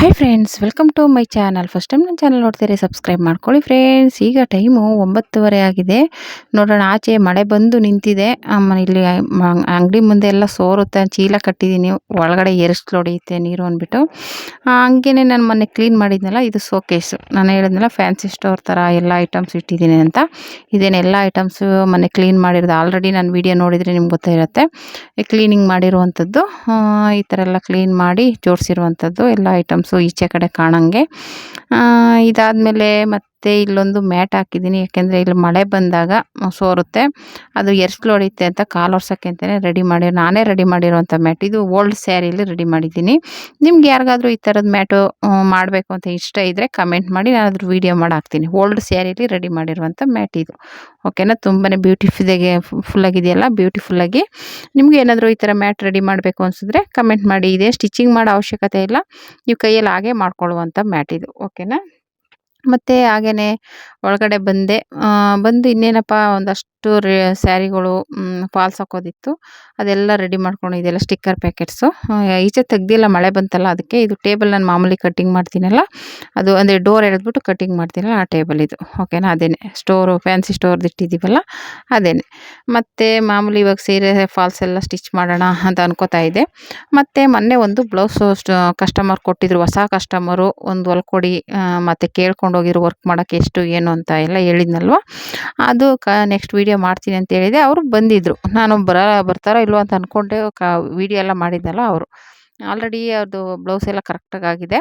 Hi friends, welcome to my channel. First time ನನ್ನ channel ನೋಡ್ತೀರಿ, subscribe ಮಾಡ್ಕೊಳ್ಳಿ friends. ಈಗ ಟೈಮು 9:30 ಆಗಿದೆ. ನೋಡೋಣ, ಆಚೆ ಮಳೆ ಬಂದು ನಿಂತಿದೆ. ಇಲ್ಲಿ ಅಂಗಡಿ ಮುಂದೆ ಎಲ್ಲ ಸೋರುತ್ತೆ, ಚೀಲ ಕಟ್ಟಿದ್ದೀನಿ, ಒಳಗಡೆ ಎರಸ್ಲು ಹೊಡೆಯುತ್ತೆ ನೀರು ಅಂದ್ಬಿಟ್ಟು. ಹಂಗೇನೆ ನಾನು ಮೊನ್ನೆ ಕ್ಲೀನ್ ಮಾಡಿದ್ನಲ್ಲ, ಇದು ಸೋಕೇಸು. ನಾನು ಹೇಳಿದ್ನಲ್ಲ ಫ್ಯಾನ್ಸಿ ಸ್ಟೋರ್ ಥರ ಎಲ್ಲ ಐಟಮ್ಸ್ ಇಟ್ಟಿದ್ದೀನಿ ಅಂತ. ಇದೇನೆಲ್ಲ ಐಟಮ್ಸು ಮೊನ್ನೆ ಕ್ಲೀನ್ ಮಾಡಿರೋದು. ಆಲ್ರೆಡಿ ನಾನು ವೀಡಿಯೋ ನೋಡಿದರೆ ನಿಮ್ಗೆ ಗೊತ್ತಿರುತ್ತೆ. ಕ್ಲೀನಿಂಗ್ ಮಾಡಿರುವಂಥದ್ದು, ಈ ಥರ ಎಲ್ಲ ಕ್ಲೀನ್ ಮಾಡಿ ಜೋಡಿಸಿರುವಂಥದ್ದು ಎಲ್ಲ ಐಟಮ್ಸು ಈಚೆ ಕಡೆ ಕಾಣಂಗೆ. ಇದಾದಮೇಲೆ ಮತ್ತೆ ಇಲ್ಲೊಂದು ಮ್ಯಾಟ್ ಹಾಕಿದ್ದೀನಿ, ಯಾಕೆಂದರೆ ಇಲ್ಲಿ ಮಳೆ ಬಂದಾಗ ಸೋರುತ್ತೆ, ಅದು ಎರಸ್ಲು ಹೊಡೆಯುತ್ತೆ ಅಂತ ಕಾಲು ಒರ್ಸೋಕ್ಕೆ ಅಂತಲೇ ನಾನೇ ರೆಡಿ ಮಾಡಿರೋವಂಥ ಮ್ಯಾಟ್. ಇದು ಓಲ್ಡ್ ಸ್ಯಾರಿಲಿ ರೆಡಿ ಮಾಡಿದ್ದೀನಿ. ನಿಮ್ಗೆ ಯಾರಿಗಾದ್ರೂ ಈ ಥರದ ಮ್ಯಾಟು ಮಾಡಬೇಕು ಅಂತ ಇಷ್ಟ ಇದ್ದರೆ ಕಮೆಂಟ್ ಮಾಡಿ, ನಾನು ಅದ್ರ ವೀಡಿಯೋ ಮಾಡಿ ಹಾಕ್ತೀನಿ. ಓಲ್ಡ್ ಸ್ಯಾರಿಲಿ ರೆಡಿ ಮಾಡಿರುವಂಥ ಮ್ಯಾಟ್ ಇದು, ಓಕೆನಾ. ತುಂಬಾ ಫುಲ್ಲಾಗಿದೆಯಲ್ಲ, ಬ್ಯೂಟಿಫುಲ್ಲಾಗಿ. ನಿಮ್ಗೆ ಏನಾದರೂ ಈ ಥರ ಮ್ಯಾಟ್ ರೆಡಿ ಮಾಡಬೇಕು ಅನಿಸಿದ್ರೆ ಕಮೆಂಟ್ ಮಾಡಿ. ಇದೇ ಸ್ಟಿಚಿಂಗ್ ಮಾಡೋ ಅವಶ್ಯಕತೆ ಇಲ್ಲ, ನೀವು ಕೈಯಲ್ಲಿ ಹಾಗೆ ಮಾಡ್ಕೊಳ್ಳುವಂಥ ಮ್ಯಾಟ್ ಇದು, ಓಕೆನಾ. ಮತ್ತು ಹಾಗೆಯೇ ಒಳಗಡೆ ಬಂದು ಇನ್ನೇನಪ್ಪ, ಒಂದಷ್ಟು ಸ್ಯಾರಿಗಳು ಫಾಲ್ಸ್ ಹಾಕೋದಿತ್ತು, ಅದೆಲ್ಲ ರೆಡಿ ಮಾಡ್ಕೊಂಡು, ಇದೆಲ್ಲ ಸ್ಟಿಕ್ಕರ್ ಪ್ಯಾಕೆಟ್ಸು ಈಚೆ ತೆಗ್ದಿಲ್ಲ, ಮಳೆ ಬಂತಲ್ಲ ಅದಕ್ಕೆ. ಇದು ಟೇಬಲ್ ನಾನು ಮಾಮೂಲಿ ಕಟ್ಟಿಂಗ್ ಮಾಡ್ತೀನಲ್ಲ, ಅದು ಅಂದರೆ ಡೋರ್ ಎಳೆದ್ಬಿಟ್ಟು ಕಟ್ಟಿಂಗ್ ಮಾಡ್ತೀನಲ್ಲ ಆ ಟೇಬಲ್ ಇದು, ಓಕೆನಾ. ಅದೇನೆ ಫ್ಯಾನ್ಸಿ ಸ್ಟೋರ್ದು ಇಟ್ಟಿದ್ದೀವಲ್ಲ ಅದೇನೆ. ಮತ್ತು ಮಾಮೂಲಿ ಇವಾಗ ಸೀರೆ ಫಾಲ್ಸ್ ಎಲ್ಲ ಸ್ಟಿಚ್ ಮಾಡೋಣ ಅಂತ ಅನ್ಕೋತಾ ಇದ್ದೆ. ಮತ್ತು ಮೊನ್ನೆ ಒಂದು ಬ್ಲೌಸು ಕಸ್ಟಮರ್ ಕೊಟ್ಟಿದ್ರು, ಹೊಸ ಕಸ್ಟಮರು. ಒಂದು ಹೊಲ್ಕೊಡಿ ಮತ್ತು ಕೇಳ್ಕೊಂಡು ಹೋಗಿರೋ ವರ್ಕ್ ಮಾಡೋಕ್ಕೆ ಎಷ್ಟು ಏನು ಅಂತ ಎಲ್ಲ ಹೇಳಿದ್ನಲ್ವ, ಅದು ನೆಕ್ಸ್ಟ್ ವೀಡಿಯೋ ಮಾಡ್ತೀನಿ ಅಂತ ಹೇಳಿದೆ. ಅವರು ಬಂದಿದ್ದರು. ನಾನು ಬರ್ತಾರೋ ಇಲ್ವೋ ಅಂತ ಅಂದ್ಕೊಂಡೆ, ವೀಡಿಯೋ ಎಲ್ಲ ಮಾಡಿದ್ನಲ್ಲ ಅವರು. ಆಲ್ರೆಡಿ ಅದು ಬ್ಲೌಸ್ ಎಲ್ಲ ಕರೆಕ್ಟಾಗಿ ಆಗಿದೆ.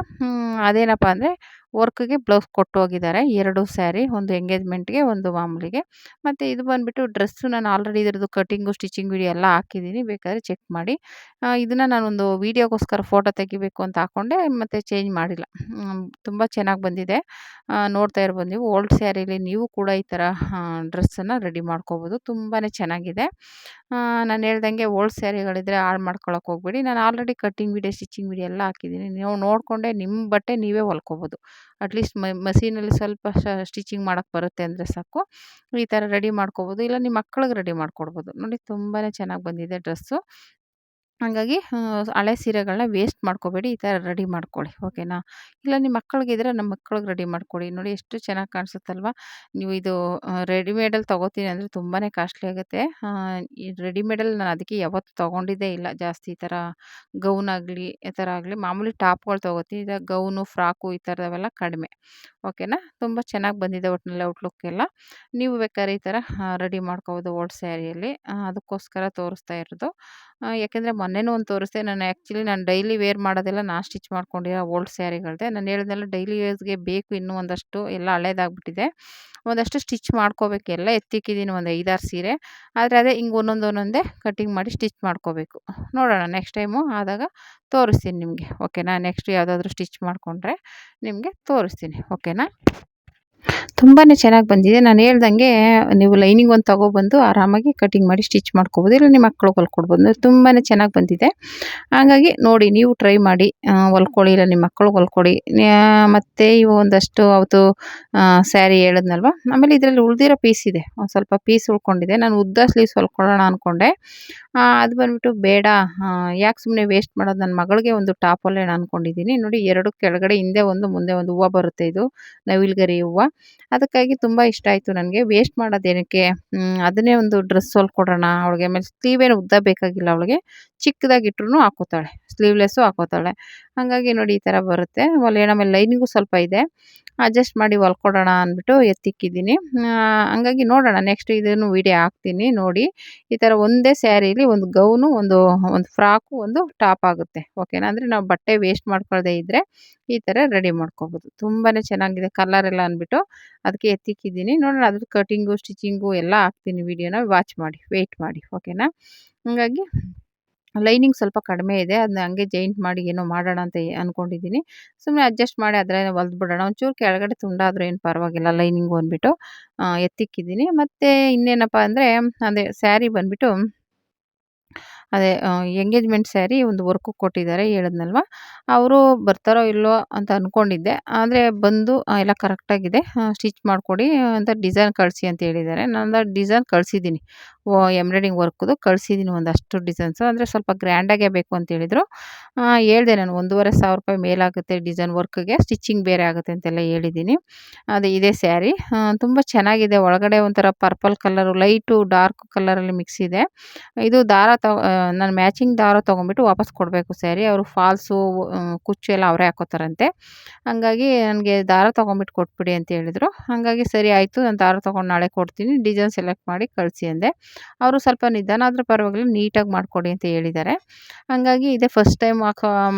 ಅದೇನಪ್ಪ ಅಂದರೆ ವರ್ಕ್ಗೆ ಬ್ಲೌಸ್ ಕೊಟ್ಟು ಹೋಗಿದ್ದಾರೆ. 2 ಸ್ಯಾರಿ, ಒಂದು ಎಂಗೇಜ್ಮೆಂಟ್ಗೆ, ಒಂದು ಮಾಮೂಲಿಗೆ. ಮತ್ತು ಇದು ಬಂದುಬಿಟ್ಟು ಡ್ರೆಸ್ಸು, ನಾನು ಆಲ್ರೆಡಿ ಇದ್ರದ್ದು ಕಟಿಂಗು ಸ್ಟಿಚಿಂಗ್ ವೀಡಿಯೋ ಎಲ್ಲ ಹಾಕಿದ್ದೀನಿ, ಬೇಕಾದರೆ ಚೆಕ್ ಮಾಡಿ. ಇದನ್ನು ನಾನೊಂದು ವೀಡಿಯೋಗೋಸ್ಕರ ಫೋಟೋ ತೆಗಿಬೇಕು ಅಂತ ಹಾಕ್ಕೊಂಡೆ, ಮತ್ತು ಚೇಂಜ್ ಮಾಡಿಲ್ಲ. ತುಂಬ ಚೆನ್ನಾಗಿ ಬಂದಿದೆ, ನೋಡ್ತಾ ಇರ್ಬೋದು ನೀವು. ಓಲ್ಡ್ ಸ್ಯಾರಿಲಿ ನೀವು ಕೂಡ ಈ ಥರ ಡ್ರೆಸ್ಸನ್ನು ರೆಡಿ ಮಾಡ್ಕೋಬೋದು, ತುಂಬಾ ಚೆನ್ನಾಗಿದೆ. ನಾನು ಹೇಳ್ದಂಗೆ ಓಲ್ಡ್ ಸ್ಯಾರಿಗಳಿದ್ದರೆ ಹಾಳು ಮಾಡ್ಕೊಳಕ್ಕೆ ಹೋಗ್ಬೇಡಿ. ನಾನು already cutting video, stitching video ಎಲ್ಲ ಹಾಕಿದ್ದೀನಿ, ನೀವು ನೋಡಿಕೊಂಡೆ ನಿಮ್ಮ ಬಟ್ಟೆ ನೀವೇ ಹೊಲ್ಕೋಬೋದು. ಅಟ್ಲೀಸ್ಟ್ ಮಷೀನಲ್ಲಿ ಸ್ವಲ್ಪ ಸ್ಟಿಚಿಂಗ್ ಮಾಡೋಕ್ಕೆ ಬರುತ್ತೆ ಅಂದರೆ ಸಾಕು, ಈ ಥರ ರೆಡಿ ಮಾಡ್ಕೋಬೋದು. ಇಲ್ಲ ನಿಮ್ಮ ಮಕ್ಳಿಗೆ ರೆಡಿ ಮಾಡಿಕೊಡ್ಬೋದು. ನೋಡಿ, ತುಂಬಾ ಚೆನ್ನಾಗಿ ಬಂದಿದೆ ಡ್ರೆಸ್ಸು. ಹಾಗಾಗಿ ಹಳೆ ಸೀರೆಗಳನ್ನ ವೇಸ್ಟ್ ಮಾಡ್ಕೋಬೇಡಿ, ಈ ಥರ ರೆಡಿ ಮಾಡ್ಕೊಳ್ಳಿ, ಓಕೆನಾ. ಇಲ್ಲ ನಿಮ್ಮ ಮಕ್ಕಳಿಗಿದ್ರೆ ನಮ್ಮ ಮಕ್ಳಿಗೆ ರೆಡಿ ಮಾಡಿಕೊಡಿ. ನೋಡಿ ಎಷ್ಟು ಚೆನ್ನಾಗಿ ಕಾಣಿಸುತ್ತಲ್ವ. ನೀವು ಇದು ರೆಡಿಮೇಡಲ್ಲಿ ತೊಗೋತೀನಿ ಅಂದರೆ ತುಂಬಾ ಕಾಸ್ಟ್ಲಿ ಆಗುತ್ತೆ. ಈ ರೆಡಿಮೇಡಲ್ಲಿ ನಾನು ಅದಕ್ಕೆ ಯಾವತ್ತೂ ತೊಗೊಂಡಿದ್ದೇ ಇಲ್ಲ ಜಾಸ್ತಿ. ಈ ಥರ ಗೌನ್ ಆಗಲಿ, ಈ ಥರ ಆಗಲಿ, ಮಾಮೂಲಿ ಟಾಪ್ಗಳು ತೊಗೋತೀನಿ. ಇದು ಗೌನು, ಫ್ರಾಕು ಈ ಥರದವೆಲ್ಲ ಕಡಿಮೆ, ಓಕೆನಾ. ತುಂಬ ಚೆನ್ನಾಗಿ ಬಂದಿದೆ ಒಟ್ಟಿನಲ್ಲಿ ಔಟ್ಲುಕ್ ಎಲ್ಲ. ನೀವು ಬೇಕಾದ್ರೆ ಈ ಥರ ರೆಡಿ ಮಾಡ್ಕೋಬೋದು ಓಲ್ಡ್ ಸ್ಯಾರಿಯಲ್ಲಿ. ಅದಕ್ಕೋಸ್ಕರ ತೋರಿಸ್ತಾ ಇರೋದು. ಯಾಕೆಂದರೆ ಮೊನ್ನೆನೂ ಒಂದು ತೋರಿಸ್ದೆ. ನಾನು ಡೈಲಿ ವೇರ್ ಮಾಡೋದೆಲ್ಲ ನಾನು ಸ್ಟಿಚ್ ಮಾಡ್ಕೊಂಡಿರೋ ಓಲ್ಡ್ ಸ್ಯಾರಿಗಳದ್ದೇ. ನಾನು ಹೇಳಿದ್ನಲ್ಲ, ಡೈಲಿ ವೇರ್ಸ್ಗೆ ಬೇಕು ಇನ್ನೂ ಒಂದಷ್ಟು, ಎಲ್ಲ ಹಳೇದಾಗ್ಬಿಟ್ಟಿದೆ. ಒಂದಷ್ಟು ಸ್ಟಿಚ್ ಮಾಡ್ಕೋಬೇಕು, ಎಲ್ಲ ಎತ್ತಿಕ್ಕಿದ್ದೀನಿ, ಒಂದು 5-6 ಸೀರೆ. ಆದರೆ ಅದೇ ಹಿಂಗೆ ಒಂದೊಂದೇ ಕಟಿಂಗ್ ಮಾಡಿ ಸ್ಟಿಚ್ ಮಾಡ್ಕೋಬೇಕು. ನೋಡೋಣ, ನೆಕ್ಸ್ಟ್ ಟೈಮು ಆದಾಗ ತೋರಿಸ್ತೀನಿ ನಿಮಗೆ, ಓಕೆನಾ. ನೆಕ್ಸ್ಟ್ ಯಾವುದಾದ್ರೂ ಸ್ಟಿಚ್ ಮಾಡಿಕೊಂಡ್ರೆ ನಿಮಗೆ ತೋರಿಸ್ತೀನಿ, ಓಕೆನಾ. ತುಂಬಾ ಚೆನ್ನಾಗಿ ಬಂದಿದೆ. ನಾನು ಹೇಳ್ದಂಗೆ ನೀವು ಲೈನಿಂಗ್ ಒಂದು ತೊಗೊಬಂದು ಆರಾಮಾಗಿ ಕಟಿಂಗ್ ಮಾಡಿ ಸ್ಟಿಚ್ ಮಾಡ್ಕೋಬೋದು, ಇಲ್ಲ ನಿಮ್ಮ ಮಕ್ಳಿಗೆ ಹೊಲ್ಕೊಡ್ಬೋದು. ತುಂಬಾ ಚೆನ್ನಾಗಿ ಬಂದಿದೆ. ಹಾಗಾಗಿ ನೋಡಿ, ನೀವು ಟ್ರೈ ಮಾಡಿ, ಹೊಲ್ಕೊಳ್ಳಿ, ಇಲ್ಲ ನಿಮ್ಮ ಮಕ್ಳಿಗೆ ಹೊಲ್ಕೊಡಿ. ಮತ್ತು ಇವು ಒಂದಷ್ಟು ಅವತ್ತು ಸ್ಯಾರಿ ಹೇಳಿದ್ನಲ್ವ, ಆಮೇಲೆ ಇದರಲ್ಲಿ ಉಳಿದಿರೋ ಪೀಸ್ ಇದೆ, ಒಂದು ಸ್ವಲ್ಪ ಪೀಸ್ ಉಳ್ಕೊಂಡಿದೆ. ನಾನು ಉದ್ದ ಸ್ಲೀವ್ಸ್ ಹೊಲ್ಕೊಳ್ಳೋಣ ಅಂದ್ಕೊಂಡೆ. ಅದು ಬಂದುಬಿಟ್ಟು ಬೇಡ, ಯಾಕೆ ಸುಮ್ಮನೆ ವೇಸ್ಟ್ ಮಾಡೋದು. ನನ್ನ ಮಗಳಿಗೆ ಒಂದು ಟಾಪ್ ಹೊಲಿಯೋಣ ಅಂದ್ಕೊಂಡಿದ್ದೀನಿ. ನೋಡಿ, 2 ಕೆಳಗಡೆ ಹಿಂದೆ ಒಂದು ಮುಂದೆ ಒಂದು ಹೂವು ಬರುತ್ತೆ, ಇದು ನವಿಲುಗರಿ ಹೂವು. ಅದಕ್ಕಾಗಿ ತುಂಬ ಇಷ್ಟ ಆಯಿತು ನನಗೆ. ವೇಸ್ಟ್ ಮಾಡೋದೇನಕ್ಕೆ, ಅದನ್ನೇ ಒಂದು ಡ್ರೆಸ್ ಹೊಲ್ಕೊಡೋಣ ಅವಳಿಗೆ. ಆಮೇಲೆ ಸ್ಲೀವೇನು ಉದ್ದ ಬೇಕಾಗಿಲ್ಲ ಅವಳಿಗೆ, ಚಿಕ್ಕದಾಗಿಟ್ರೂ ಹಾಕೋತಾಳೆ, ಸ್ಲೀವ್ಲೆಸ್ಸು ಹಾಕೋತಾಳೆ. ಹಾಗಾಗಿ ನೋಡಿ, ಈ ಥರ ಬರುತ್ತೆ ಹೊಲಿಯೋಣ. ಆಮೇಲೆ ಲೈನಿಂಗು ಸ್ವಲ್ಪ ಇದೆ, ಅಡ್ಜಸ್ಟ್ ಮಾಡಿ ಹೊಲ್ಕೊಡೋಣ ಅಂದ್ಬಿಟ್ಟು ಎತ್ತಿಕ್ಕಿದ್ದೀನಿ. ಹಂಗಾಗಿ ನೋಡೋಣ, ನೆಕ್ಸ್ಟ್ ಇದನ್ನು ವೀಡಿಯೋ ಹಾಕ್ತೀನಿ ನೋಡಿ. ಈ ಥರ ಒಂದೇ ಸ್ಯಾರಿಲಿ ಒಂದು ಗೌನು, ಒಂದು ಫ್ರಾಕು, ಒಂದು ಟಾಪ್ ಆಗುತ್ತೆ, ಓಕೆನಾ. ಅಂದರೆ ನಾವು ಬಟ್ಟೆ ವೇಸ್ಟ್ ಮಾಡ್ಕೊಳ್ಳದೆ ಇದ್ದರೆ ಈ ಥರ ರೆಡಿ ಮಾಡ್ಕೋಬೋದು. ತುಂಬಾ ಚೆನ್ನಾಗಿದೆ ಕಲರ್ ಎಲ್ಲ ಅಂದ್ಬಿಟ್ಟು ಅದಕ್ಕೆ ಎತ್ತಿಕ್ಕಿದ್ದೀನಿ. ನೋಡೋಣ, ಅದ್ರ ಕಟಿಂಗು, ಸ್ಟಿಚಿಂಗು ಎಲ್ಲ ಹಾಕ್ತೀನಿ ವೀಡಿಯೋನ, ವಾಚ್ ಮಾಡಿ, ವೆಯ್ಟ್ ಮಾಡಿ, ಓಕೆನಾ. ಹಾಗಾಗಿ ಲೈನಿಂಗ್ ಸ್ವಲ್ಪ ಕಡಿಮೆ ಇದೆ, ಅದನ್ನ ಹಂಗೆ ಜಾಯಿಂಟ್ ಮಾಡಿ ಏನೋ ಮಾಡೋಣ ಅಂತ ಅಂದ್ಕೊಂಡಿದ್ದೀನಿ. ಸುಮ್ಮನೆ ಅಡ್ಜಸ್ಟ್ ಮಾಡಿ ಅದರೇ ಹೊಲ್ದ್ಬಿಡೋಣ. ಒಂಚೂರು ಕೆಳಗಡೆ ತುಂಡಾದರೂ ಏನು ಪರವಾಗಿಲ್ಲ, ಲೈನಿಂಗು ಅಂದ್ಬಿಟ್ಟು ಎತ್ತಿಕ್ಕಿದ್ದೀನಿ. ಮತ್ತು ಇನ್ನೇನಪ್ಪ ಅಂದರೆ, ಅದೇ ಸ್ಯಾರಿ ಬಂದುಬಿಟ್ಟು ಅದೇ ಎಂಗೇಜ್‌ಮೆಂಟ್ ಸ್ಯಾರಿ ಒಂದು ವರ್ಕ್‌ಗೆ ಕೊಟ್ಟಿದ್ದಾರೆ ಹೇಳಿದ್ನಲ್ವಾ, ಅವರು ಬರ್ತಾರೋ ಇಲ್ವೋ ಅಂತ ಅನ್ಕೊಂಡಿದ್ದೆ. ಆದ್ರೆ ಬಂದು ಎಲ್ಲ ಕರೆಕ್ಟಾಗಿದೆ. ಸ್ಟಿಚ್ ಮಾಡ್ಕೊಡಿ ಅಂತ ಡಿಸೈನ್ ಕಳಿಸಿ ಅಂತ ಹೇಳಿದ್ದಾರೆ. ನಾನು ಡಿಸೈನ್ ಕಳಿಸಿದ್ದೀನಿ. ಎಂಬ್ರಾಯ್ಡಿಂಗ್ ವರ್ಕ್‌ದು ಕಳಿಸಿದ್ದೀನಿ ಒಂದಷ್ಟು ಡಿಸೈನ್ಸು. ಅಂದರೆ ಸ್ವಲ್ಪ ಗ್ರ್ಯಾಂಡಾಗೇ ಬೇಕು ಅಂತ ಹೇಳಿದ್ರು. ಹೇಳ್ದೆ ನಾನು ₹1,500 ಮೇಲಾಗುತ್ತೆ ಡಿಸೈನ್ ವರ್ಕ್‌ಗೆ, ಸ್ಟಿಚಿಂಗ್ ಬೇರೆ ಆಗುತ್ತೆ ಅಂತೆಲ್ಲ ಹೇಳಿದ್ದೀನಿ. ಅದೇ ಇದೇ ಸ್ಯಾರಿ. ತುಂಬ ಚೆನ್ನಾಗಿದೆ. ಒಳಗಡೆ ಒಂಥರ ಪರ್ಪಲ್ ಕಲರು, ಲೈಟು ಡಾರ್ಕ್ ಕಲರಲ್ಲಿ ಮಿಕ್ಸ್ ಇದೆ. ಇದು ದಾರ ನಾನು ಮ್ಯಾಚಿಂಗ್ ದಾರ ತೊಗೊಂಡ್ಬಿಟ್ಟು ವಾಪಸ್ ಕೊಡಬೇಕು ಸ್ಯಾರಿ. ಅವರು ಫಾಲ್ಸು ಕುಚ್ಚು ಎಲ್ಲ ಅವರೇ ಹಾಕೋತಾರಂತೆ. ಹಂಗಾಗಿ ನನಗೆ ದಾರ ತೊಗೊಂಬಿಟ್ಟು ಕೊಟ್ಬಿಡಿ ಅಂತ ಹೇಳಿದ್ರು. ಹಾಗಾಗಿ ಸರಿ ಆಯಿತು, ನಾನು ದಾರ ತೊಗೊಂಡು ನಾಳೆ ಕೊಡ್ತೀನಿ. ಡಿಸೈನ್ ಸೆಲೆಕ್ಟ್ ಮಾಡಿ ಕಳಿಸಿ ಅಂದೆ. ಅವರು ಸ್ವಲ್ಪ ನಿಧಾನ ಆದರೂ ಪರವಾಗಿಲ್ಲ, ನೀಟಾಗಿ ಮಾಡಿಕೊಡಿ ಅಂತ ಹೇಳಿದ್ದಾರೆ. ಹಾಗಾಗಿ ಇದೇ ಫಸ್ಟ್ ಟೈಮ್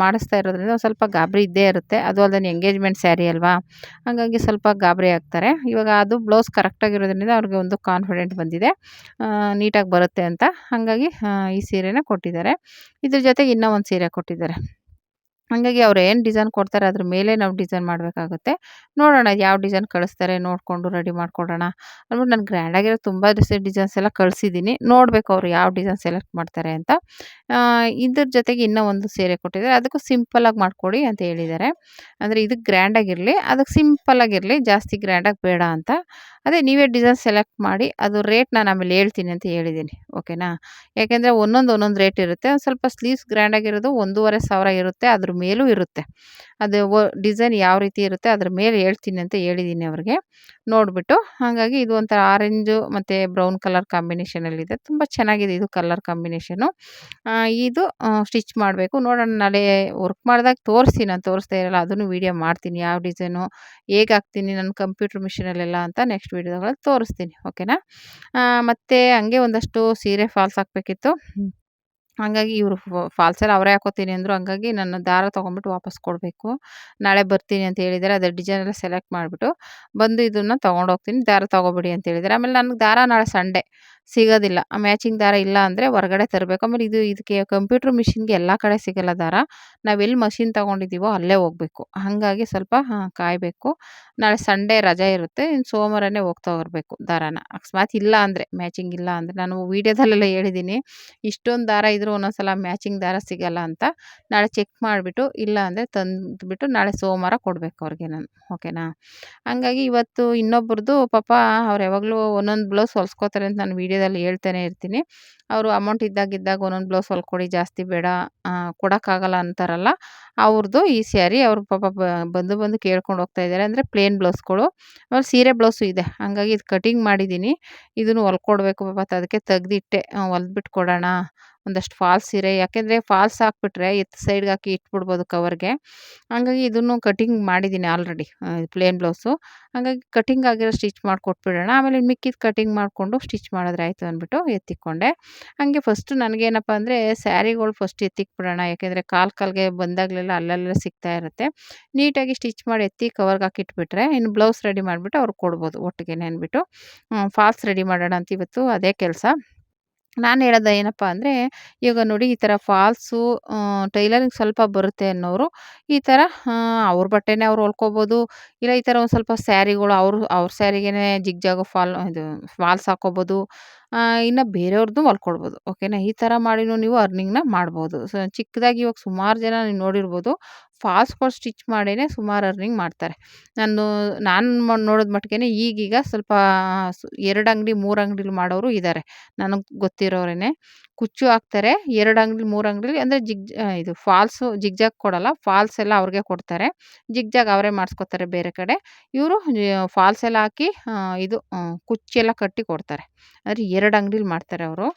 ಮಾಡಿಸ್ತಾ ಇರೋದ್ರಿಂದ ಒಂದು ಸ್ವಲ್ಪ ಗಾಬರಿ ಇದ್ದೇ ಇರುತ್ತೆ. ಅದು ಅಲ್ಲದೆ ಎಂಗೇಜ್‌ಮೆಂಟ್ ಸ್ಯಾರಿ ಅಲ್ವಾ, ಹಾಗಾಗಿ ಸ್ವಲ್ಪ ಗಾಬರಿ ಆಗ್ತಾರೆ. ಇವಾಗ ಅದು ಬ್ಲೌಸ್ ಕರೆಕ್ಟಾಗಿರೋದ್ರಿಂದ ಅವ್ರಿಗೆ ಒಂದು ಕಾನ್ಫಿಡೆಂಟ್ ಬಂದಿದೆ. ನೀಟಾಗಿ ಬರುತ್ತೆ ಅಂತ. ಹಾಗಾಗಿ ಈ ಸೀರೆನ ಕೊಟ್ಟಿದ್ದಾರೆ. ಇದ್ರ ಜೊತೆಗೆ ಇನ್ನೂ ಒಂದು ಸೀರೆ ಕೊಟ್ಟಿದ್ದಾರೆ. ಹಾಗಾಗಿ ಅವ್ರು ಏನು ಡಿಸೈನ್ ಕೊಡ್ತಾರೆ ಅದ್ರ ಮೇಲೆ ನಾವು ಡಿಸೈನ್ ಮಾಡಬೇಕಾಗುತ್ತೆ. ನೋಡೋಣ ಯಾವ ಡಿಸೈನ್ ಕಳಿಸ್ತಾರೆ ನೋಡಿಕೊಂಡು ರೆಡಿ ಮಾಡ್ಕೊಡೋಣ ಅಂದ್ಬಿಟ್ಟು ನಾನು ಗ್ರ್ಯಾಂಡಾಗಿರೋ ತುಂಬ ಡಿಸೈನ್ಸ್ ಎಲ್ಲ ಕಳಿಸಿದ್ದೀನಿ. ನೋಡಬೇಕು ಅವ್ರು ಯಾವ ಡಿಸೈನ್ ಸೆಲೆಕ್ಟ್ ಮಾಡ್ತಾರೆ ಅಂತ. ಇದ್ರ ಜೊತೆಗೆ ಇನ್ನೂ ಒಂದು ಸೀರೆ ಕೊಟ್ಟಿದ್ದಾರೆ. ಅದಕ್ಕೂ ಸಿಂಪಲ್ಲಾಗಿ ಮಾಡಿಕೊಡಿ ಅಂತ ಹೇಳಿದ್ದಾರೆ. ಅಂದರೆ ಇದಕ್ಕೆ ಗ್ರ್ಯಾಂಡಾಗಿರಲಿ, ಅದಕ್ಕೆ ಸಿಂಪಲ್ಲಾಗಿರಲಿ, ಜಾಸ್ತಿ ಗ್ರ್ಯಾಂಡಾಗಿ ಬೇಡ ಅಂತ. ಅದೇ ನೀವೇ ಡಿಸೈನ್ ಸೆಲೆಕ್ಟ್ ಮಾಡಿ ಅದು ರೇಟ್ ನಾನು ಆಮೇಲೆ ಹೇಳ್ತೀನಿ ಅಂತ ಹೇಳಿದ್ದೀನಿ. ಓಕೆನಾ? ಯಾಕೆಂದರೆ ಒಂದೊಂದು ರೇಟ್ ಇರುತ್ತೆ. ಒಂದು ಸ್ವಲ್ಪ ಸ್ಲೀವ್ಸ್ ಗ್ರ್ಯಾಂಡಾಗಿರೋದು 1,500 ಇರುತ್ತೆ. ಅದ್ರ ಮೇಲೂ ಇರುತ್ತೆ. ಅದು ಡಿಸೈನ್ ಯಾವ ರೀತಿ ಇರುತ್ತೆ ಅದ್ರ ಮೇಲೆ ಹೇಳ್ತೀನಿ ಅಂತ ಹೇಳಿದ್ದೀನಿ ಅವ್ರಿಗೆ. ನೋಡಿಬಿಟ್ಟು ಹಾಗಾಗಿ ಇದು ಒಂಥರ ಆರೆಂಜು ಮತ್ತು ಬ್ರೌನ್ ಕಲರ್ ಕಾಂಬಿನೇಷನಲ್ಲಿದೆ. ತುಂಬ ಚೆನ್ನಾಗಿದೆ ಇದು ಕಲರ್ ಕಾಂಬಿನೇಷನು. ಇದು ಸ್ಟಿಚ್ ಮಾಡಬೇಕು. ನೋಡೋಣ ನಾಳೆ ವರ್ಕ್ ಮಾಡಿದಾಗ ತೋರಿಸ್ತೀನಿ, ನಾನು ತೋರಿಸ್ದೇ ಇರಲ್ಲ. ಅದನ್ನು ವೀಡಿಯೋ ಮಾಡ್ತೀನಿ. ಯಾವ ಡಿಸೈನು ಹೇಗೆ ಹಾಕ್ತೀನಿ ನನ್ನ ಕಂಪ್ಯೂಟರ್ ಮಿಷಿನಲ್ಲೆಲ್ಲ ಅಂತ ನೆಕ್ಸ್ಟ್ ವೀಡಿಯೋಗಳಲ್ಲಿ ತೋರಿಸ್ತೀನಿ. ಓಕೆನಾ? ಮತ್ತು ಹಂಗೆ ಒಂದಷ್ಟು ಸೀರೆ ಫಾಲ್ಸ್ ಹಾಕಬೇಕಿತ್ತು. ಹಂಗಾಗಿ ಇವರು ಫಾಲ್ಸ್ ಎಲ್ಲ ಅವರೇ ಹಾಕೋತೀನಿ ಅಂದರು. ಹಂಗಾಗಿ ನಾನು ದಾರ ತೊಗೊಂಬಿಟ್ಟು ವಾಪಸ್ ಕೊಡಬೇಕು. ನಾಳೆ ಬರ್ತೀನಿ ಅಂತ ಹೇಳಿದ್ದಾರೆ. ಅದೇ ಡಿಸೈನ್ ಎಲ್ಲ ಸೆಲೆಕ್ಟ್ ಮಾಡಿಬಿಟ್ಟು ಬಂದು ಇದನ್ನು ತೊಗೊಂಡೋಗ್ತೀನಿ. ದಾರ ತೊಗೊಬಿಡಿ ಅಂತ ಹೇಳಿದ್ದಾರೆ. ಆಮೇಲೆ ನನಗೆ ದಾರ ನಾಳೆ ಸಂಡೇ ಸಿಗೋದಿಲ್ಲ. ಮ್ಯಾಚಿಂಗ್ ದಾರ ಇಲ್ಲ ಅಂದರೆ ಹೊರಗಡೆ ತರಬೇಕು. ಆಮೇಲೆ ಇದಕ್ಕೆ ಕಂಪ್ಯೂಟರ್ ಮಿಷಿನ್‌ಗೆ ಎಲ್ಲ ಕಡೆ ಸಿಗಲ್ಲ ದಾರ. ನಾವೆಲ್ಲಿ ಮಷಿನ್ ತೊಗೊಂಡಿದ್ದೀವೋ ಅಲ್ಲೇ ಹೋಗಬೇಕು. ಹಾಗಾಗಿ ಸ್ವಲ್ಪ ಕಾಯಬೇಕು. ನಾಳೆ ಸಂಡೇ ರಜೆ ಇರುತ್ತೆ. ಇನ್ನು ಸೋಮವಾರನೇ ಹೋಗಿ ತಗೊಬರ್ಬೇಕು ದಾರಾನ. ಅಕಸ್ಮಾತ್ ಇಲ್ಲ ಅಂದರೆ, ಮ್ಯಾಚಿಂಗ್ ಇಲ್ಲ ಅಂದರೆ, ನಾನು ವೀಡಿಯೋದಲ್ಲೆಲ್ಲ ಹೇಳಿದ್ದೀನಿ. ಇಷ್ಟೊಂದು ದಾರ ಇದ್ದರೂ ಒಂದೊಂದು ಮ್ಯಾಚಿಂಗ್ ದಾರ ಸಿಗಲ್ಲ ಅಂತ. ನಾಳೆ ಚೆಕ್ ಮಾಡಿಬಿಟ್ಟು ಇಲ್ಲ ಅಂದರೆ ತಂದುಬಿಟ್ಟು ನಾಳೆ ಸೋಮವಾರ ಕೊಡಬೇಕು ಅವ್ರಿಗೆ ನಾನು. ಓಕೆನಾ? ಹಂಗಾಗಿ ಇವತ್ತು ಇನ್ನೊಬ್ರದ್ದು ಪಾಪ ಅವ್ರು ಯಾವಾಗಲೂ ಒಂದೊಂದು ಬ್ಲೌಸ್ ಹೊಲ್ಸ್ಕೋತಾರೆ ಅಂತ ನಾನು ವೀಡಿಯೋದಲ್ಲಿ ಹೇಳ್ತಾನೆ ಇರ್ತೀನಿ. ಅವರು ಅಮೌಂಟ್ ಇದ್ದಾಗ ಒಂದೊಂದು ಬ್ಲೌಸ್ ಹೊಲ್ಕೊಡಿ, ಜಾಸ್ತಿ ಬೇಡ, ಕೊಡೋಕ್ಕಾಗಲ್ಲ ಅಂತಾರಲ್ಲ, ಅವ್ರದ್ದು ಈ ಸ್ಯಾರಿ ಅವರು ಪಾಪ ಬಂದು ಕೇಳ್ಕೊಂಡು ಹೋಗ್ತಾ ಇದ್ದಾರೆ. ಅಂದರೆ ಪ್ಲೇನ್ ಬ್ಲೌಸ್ಗಳು. ಆಮೇಲೆ ಸೀರೆ ಬ್ಲೌಸು ಇದೆ. ಹಂಗಾಗಿ ಇದು ಕಟಿಂಗ್ ಮಾಡಿದ್ದೀನಿ. ಇದನ್ನು ಹೊಲ್ಕೊಡ್ಬೇಕು ಪಾಪ, ಅದಕ್ಕೆ ತೆಗ್ದಿಟ್ಟೆ. ಹೊಲ್ದ್ಬಿಟ್ಟು ಕೊಡೋಣ ಒಂದಷ್ಟು ಫಾಲ್ಸ್ ಸೀರೆ. ಯಾಕೆಂದರೆ ಫಾಲ್ಸ್ ಹಾಕ್ಬಿಟ್ರೆ ಸೈಡ್ಗೆ ಹಾಕಿ ಇಟ್ಬಿಡ್ಬೋದು ಕವರ್‌ಗೆ. ಹಂಗಾಗಿ ಇದನ್ನು ಕಟಿಂಗ್ ಮಾಡಿದ್ದೀನಿ ಆಲ್ರೆಡಿ. Plain blouse. ಹಾಗಾಗಿ ಕಟಿಂಗ್ ಆಗಿರೋ ಸ್ಟಿಚ್ ಮಾಡಿಕೊಟ್ಬಿಡೋಣ. ಆಮೇಲೆ ಇನ್ನು ಮಿಕ್ಕಿದ್ದು ಕಟಿಂಗ್ ಮಾಡಿಕೊಂಡು ಸ್ಟಿಚ್ ಮಾಡಿದ್ರೆ ಆಯಿತು ಅಂದ್ಬಿಟ್ಟು ಎತ್ತಿಕ್ಕೊಂಡೆ. ಹಾಗೆ ಫಸ್ಟು ನನಗೇನಪ್ಪ ಅಂದರೆ ಸ್ಯಾರಿಗಳು ಫಸ್ಟ್ ಎತ್ತಿಕ್ಬಿಡೋಣ. ಯಾಕೆಂದರೆ ಕಾಲಿಗೆ ಬಂದಾಗಲೆಲ್ಲ ಅಲ್ಲಲ್ಲೇ ಸಿಗ್ತಾ ಇರುತ್ತೆ. ನೀಟಾಗಿ ಸ್ಟಿಚ್ ಮಾಡಿ ಎತ್ತಿ ಕವರ್‌ಗೆ ಹಾಕಿಟ್ಬಿಟ್ರೆ ಇನ್ನು ಬ್ಲೌಸ್ ರೆಡಿ ಮಾಡಿಬಿಟ್ಟು ಅವ್ರಿಗೆ ಕೊಡ್ಬೋದು ಒಟ್ಟಿಗೆನೇ ಅಂದ್ಬಿಟ್ಟು ಫಾಲ್ಸ್ ರೆಡಿ ಮಾಡೋಣ ಅಂತ ಇವತ್ತು ಅದೇ ಕೆಲಸ. ನಾನು ಹೇಳೋದು ಏನಪ್ಪ ಅಂದರೆ, ಇವಾಗ ನೋಡಿ ಈ ಥರ ಫಾಲ್ಸು ಟೈಲರಿಂಗ್ ಸ್ವಲ್ಪ ಬರುತ್ತೆ ಅನ್ನೋರು ಈ ಥರ ಅವ್ರ ಬಟ್ಟೆನೇ ಅವ್ರು ಹೊಲ್ಕೋಬೋದು. ಇಲ್ಲ ಈ ಥರ ಒಂದು ಸ್ವಲ್ಪ ಸ್ಯಾರಿಗಳು ಅವ್ರ ಸ್ಯಾರಿಗೇನೆ ಜಿಗ್‌ಜಾಗು ಇದು ಫಾಲ್ಸ್ ಹಾಕ್ಕೋಬೋದು. ಇನ್ನು ಬೇರೆಯವ್ರದ್ದು ಹೊಲ್ಕೊಡ್ಬೋದು. ಓಕೆನಾ? ಈ ಥರ ಮಾಡಿನೂ ನೀವು ಅರ್ನಿಂಗ್‌ನ ಮಾಡ್ಬೋದು. ಚಿಕ್ಕದಾಗಿ ಇವಾಗ ಸುಮಾರು ಜನ ನೀವು ನೋಡಿರ್ಬೋದು. ಫಾಲ್ಸ್‌ಗಳು ಸ್ಟಿಚ್ ಮಾಡಿನೇ ಸುಮಾರು ಅರ್ನಿಂಗ್ ಮಾಡ್ತಾರೆ. ನಾನು ನೋಡಿದ ಮಟ್ಟಿಗೆ ಈಗೀಗ ಸ್ವಲ್ಪ 2 ಅಂಗಡಿ 3 ಅಂಗಡಿಲಿ ಮಾಡೋರು ಇದ್ದಾರೆ. ನನಗೆ ಗೊತ್ತಿರೋರೇನೆ. ಕುಚ್ಚು ಹಾಕ್ತಾರೆ. 2 ಅಂಗಡಿ 3 ಅಂಗಡಿಲಿ ಅಂದರೆ ಇದು ಫಾಲ್ಸು ಜಿಗ್‌ಜಾಗ್ ಕೊಡಲ್ಲ. ಫಾಲ್ಸ್ ಎಲ್ಲ ಅವ್ರಿಗೆ ಕೊಡ್ತಾರೆ. ಜಿಗ್‌ಜಾಗ್ ಅವರೇ ಮಾಡಿಸ್ಕೋತಾರೆ ಬೇರೆ ಕಡೆ. ಇವರು ಫಾಲ್ಸ್ ಎಲ್ಲ ಹಾಕಿ ಇದು ಕುಚ್ಚೆಲ್ಲ ಕಟ್ಟಿ ಕೊಡ್ತಾರೆ. ಆದರೆ 2 ಅಂಗಡಿಲಿ ಮಾಡ್ತಾರೆ ಅವರು.